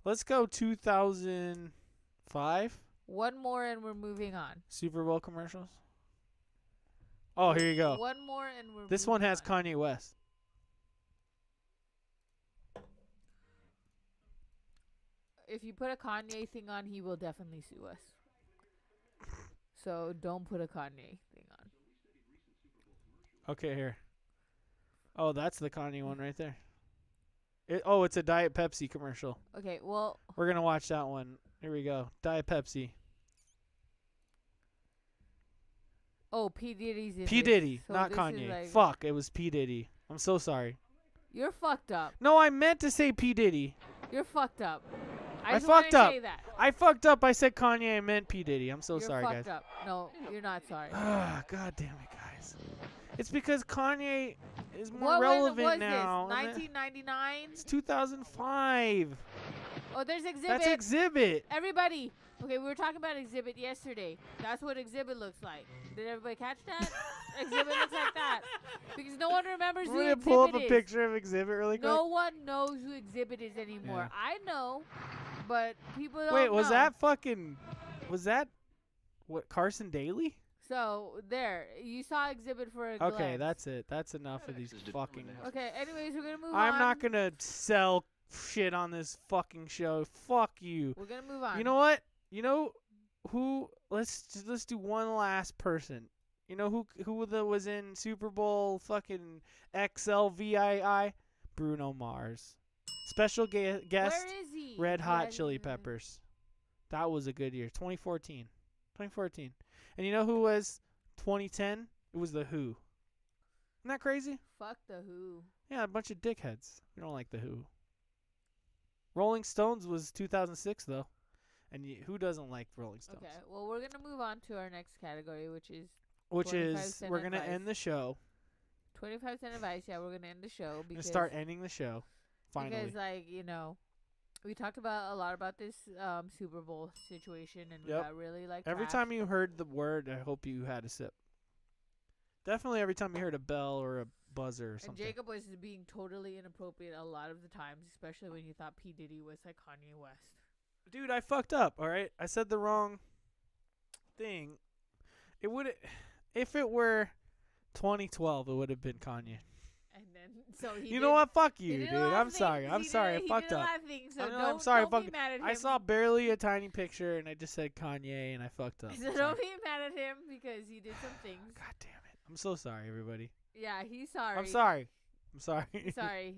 Let's go 2005 one more, and we're moving on. Super Bowl commercials. Oh, here you go. One more, and we're. This moving one has on. Kanye West. If you put a Kanye thing on, he will definitely sue us. So don't put a Kanye thing on. Okay, here. Oh, that's the Kanye one right there. It's a Diet Pepsi commercial. Okay, well, We're going to watch that one. Here we go. Diet Pepsi. P. Diddy's in P. this, Diddy, so not this is Kanye. Fuck, it was P. Diddy. I'm so sorry. You're fucked up. No, I meant to say P. Diddy. You're fucked up. I just wanna fucked up. Say that. I fucked up. I said Kanye. I meant P. Diddy. I'm so You're sorry, fucked guys. up. No, you're not sorry. Ah, God damn it, guys. It's because Kanye is more What relevant was now. this? isn't it? 1999? It's 2005. Oh, there's Exhibit. That's Exhibit. Everybody. Okay, we were talking about Exhibit yesterday. That's what Exhibit looks like. Did everybody catch that? Exhibit looks like that. Because no one remembers We're who going to pull up Exhibit a is. picture of Exhibit really quick. No one knows who Exhibit is anymore. Yeah. I know, but people don't Wait, was know. that what, Carson Daly? So, there. You saw Exhibit for a glance. Okay, that's it. That's enough of these fucking... Okay, anyways, we're going to move on. I'm not going to sell shit on this fucking show. Fuck you. We're going to move on. You know what? You know who? Let's do one last person. You know who was in Super Bowl fucking XLVII? Bruno Mars. Special guest. Where is he? Red Hot Yeah, Chili Peppers. That was a good year. 2014. And you know who was 2010? It was The Who. Isn't that crazy? Fuck the Who. Yeah, a bunch of dickheads. We don't like The Who. Rolling Stones was 2006, though. And who doesn't like Rolling Stones? Okay, well, we're going to move on to our next category, which is 25 cent we're going to advice. end the show. 25 cent advice. Yeah, we're going to end the show. We're going Because to start ending the show. Finally. Because, we talked a lot about this Super Bowl situation, and we Yep. got really, Every trashed. time you heard the word, I hope you had a sip. Definitely every time you heard a bell or a buzzer or And something. Jacob was being totally inappropriate a lot of the times, especially when you thought P. Diddy was like Kanye West. Dude, I fucked up, all right? I said the wrong thing. It would if it were 2012, it would have been Kanye. And then, so he You know what? Fuck you, he dude. did a lot of I'm sorry. things. I'm He sorry. I did- fucked he did up. a lot of things, so I know, don't, I'm sorry. don't Fuck. be mad at him. I saw barely a tiny picture, and I just said Kanye, and I fucked up. So Sorry. don't be mad at him because he did some things. God damn it. I'm so sorry, everybody. Yeah, he's sorry. I'm sorry. I'm sorry. Sorry.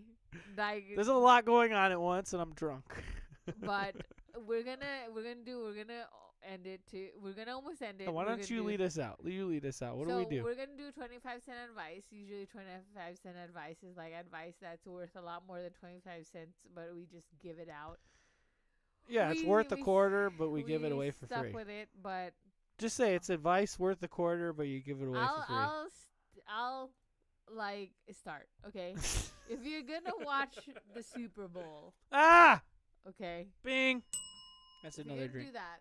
Like, There's a lot going on at once, and I'm drunk. but we're gonna end it to. We're gonna almost end it. Why don't you lead us out? You lead us out. What do we do? We're gonna do 25-cent advice. Usually 25-cent advice is like advice that's worth a lot more than 25 cents, but we just give it out. Yeah, it's worth a quarter, but we give it away for stuck free. with it, but Just say it's advice worth a quarter, but you give it away for free. I'll like start, okay? If you're gonna watch the Super Bowl, okay, Bing. That's if another you're gonna drink. do that,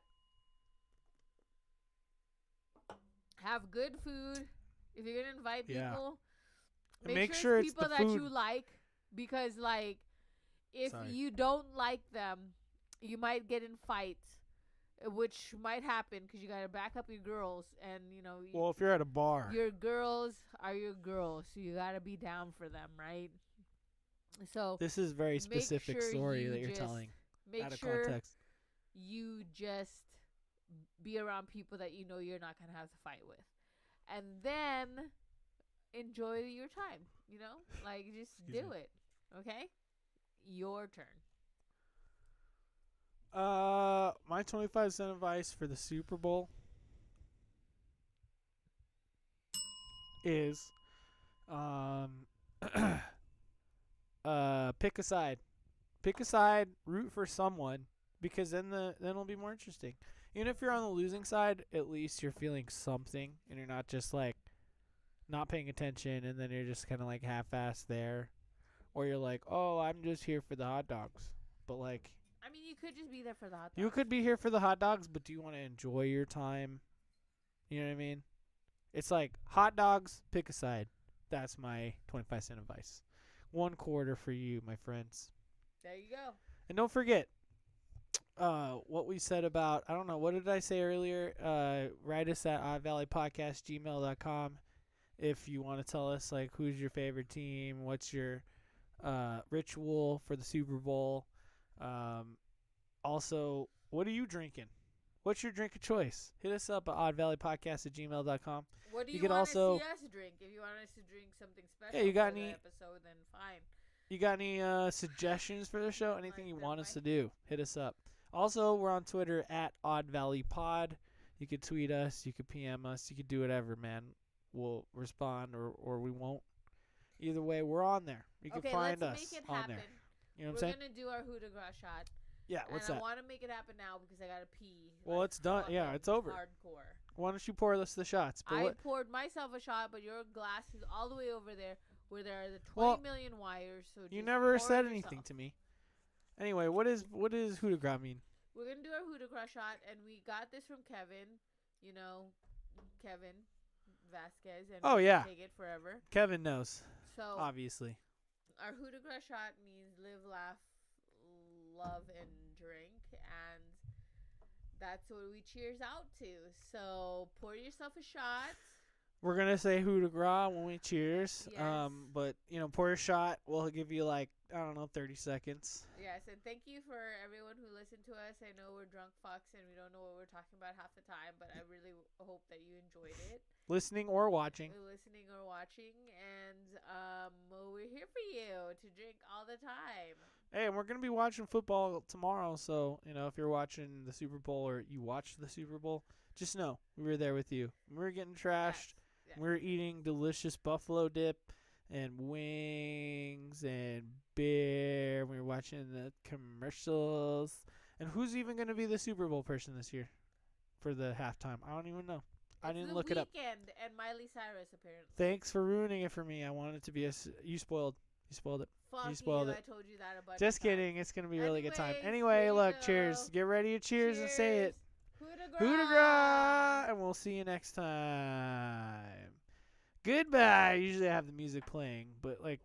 have good food. If you're gonna invite Yeah. people, And make make sure sure it's it's people the that food. you like, because like if Sorry. you don't like them, you might get in fights, which might happen because you gotta back up your girls, and you know. Well, if you're at a bar. Your girls are your girls, so you gotta be down for them, right? So This is a very make specific sure story you that you're just telling make out of sure context. you just be around people that you know you're not gonna have to fight with, and then enjoy your time. You know, like just Excuse do me. it. Okay, your turn. My 25-cent advice for the Super Bowl is, pick a side. Pick a side, root for someone, because then it'll be more interesting. Even if you're on the losing side, at least you're feeling something, and you're not just like not paying attention, and then you're just kind of like half-assed there, or you're like, oh, I'm just here for the hot dogs, but like. I mean, you could just be there for the hot dogs. You could be here for the hot dogs, but do you want to enjoy your time? You know what I mean? It's like hot dogs, pick a side. That's my 25-cent advice. 1 quarter for you, my friends. There you go. And don't forget what we said about, I don't know, what did I say earlier? Write us at oddvalleypodcast@gmail.com if you want to tell us, like, who's your favorite team, what's your ritual for the Super Bowl. Also, what are you drinking? What's your drink of choice? Hit us up at oddvalleypodcast@gmail.com. What do You you could want also- to see us drink? If you want us to drink something special you got for any- the episode, then fine. You got any suggestions for the show? Anything you Like want that us to do? Hit us up. Also, we're on Twitter at oddvalleypod. You could tweet us. You could PM us. You could do whatever, man. We'll respond or we won't. Either way, we're on there. You can Okay, find let's us make it on happen. there. You know what We're I'm saying? gonna do our Coup de Grace shot. Yeah, what's and that? I want to make it happen now because I gotta pee. Well, like, it's done. Yeah, fucking it's over. Hardcore. Why don't you pour us the shots? But I poured myself a shot, but your glass is all the way over there where there are the 20 Well, million wires. So you just never pour said it anything yourself. to me. Anyway, what is Coup de Grace mean? We're gonna do our Coup de Grace shot, and we got this from Kevin. You know, Kevin Vasquez, and Oh, we yeah. take it forever. Kevin knows, So obviously. our Coup de Grace shot means live, laugh, love, and drink, and that's what we cheers out to. So pour yourself a shot. We're gonna say Coup de Grace when we cheers. Yes. But pour a shot. We'll give you like 30 seconds. Yes, and thank you for everyone who listened to us. I know we're drunk fucks and we don't know what we're talking about half the time, but I really hope that you enjoyed it. Listening or watching. Listening or watching, and we're here for you to drink all the time. Hey, and we're gonna be watching football tomorrow. So if you're watching the Super Bowl or you watched the Super Bowl, just know we were there with you. We were getting trashed. Yes. We were eating delicious buffalo dip and wings and beer. We were watching the commercials. And who's even going to be the Super Bowl person this year for the halftime? I don't even know. I didn't look it up. It's The Weeknd and Miley Cyrus, apparently. Thanks for ruining it for me. I wanted it to be you spoiled. You spoiled it. Fuck you spoiled it. I told you that a bunch Just of times. kidding. It's going to be a really good time. Anyways, Anyway, here you look, go. cheers. Get ready to cheers and say it. Coup de grace. Coup de grace. And we'll see you next time. Goodbye. Usually I have the music playing, but like,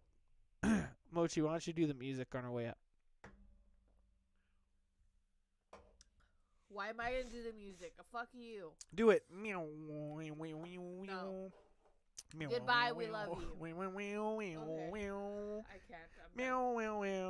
Mochi, why don't you do the music on our way up? Why am I gonna do the music? Fuck you. Do it. No. Goodbye, we love you. you. Okay. I can't. I'm done. Meow, meow, meow.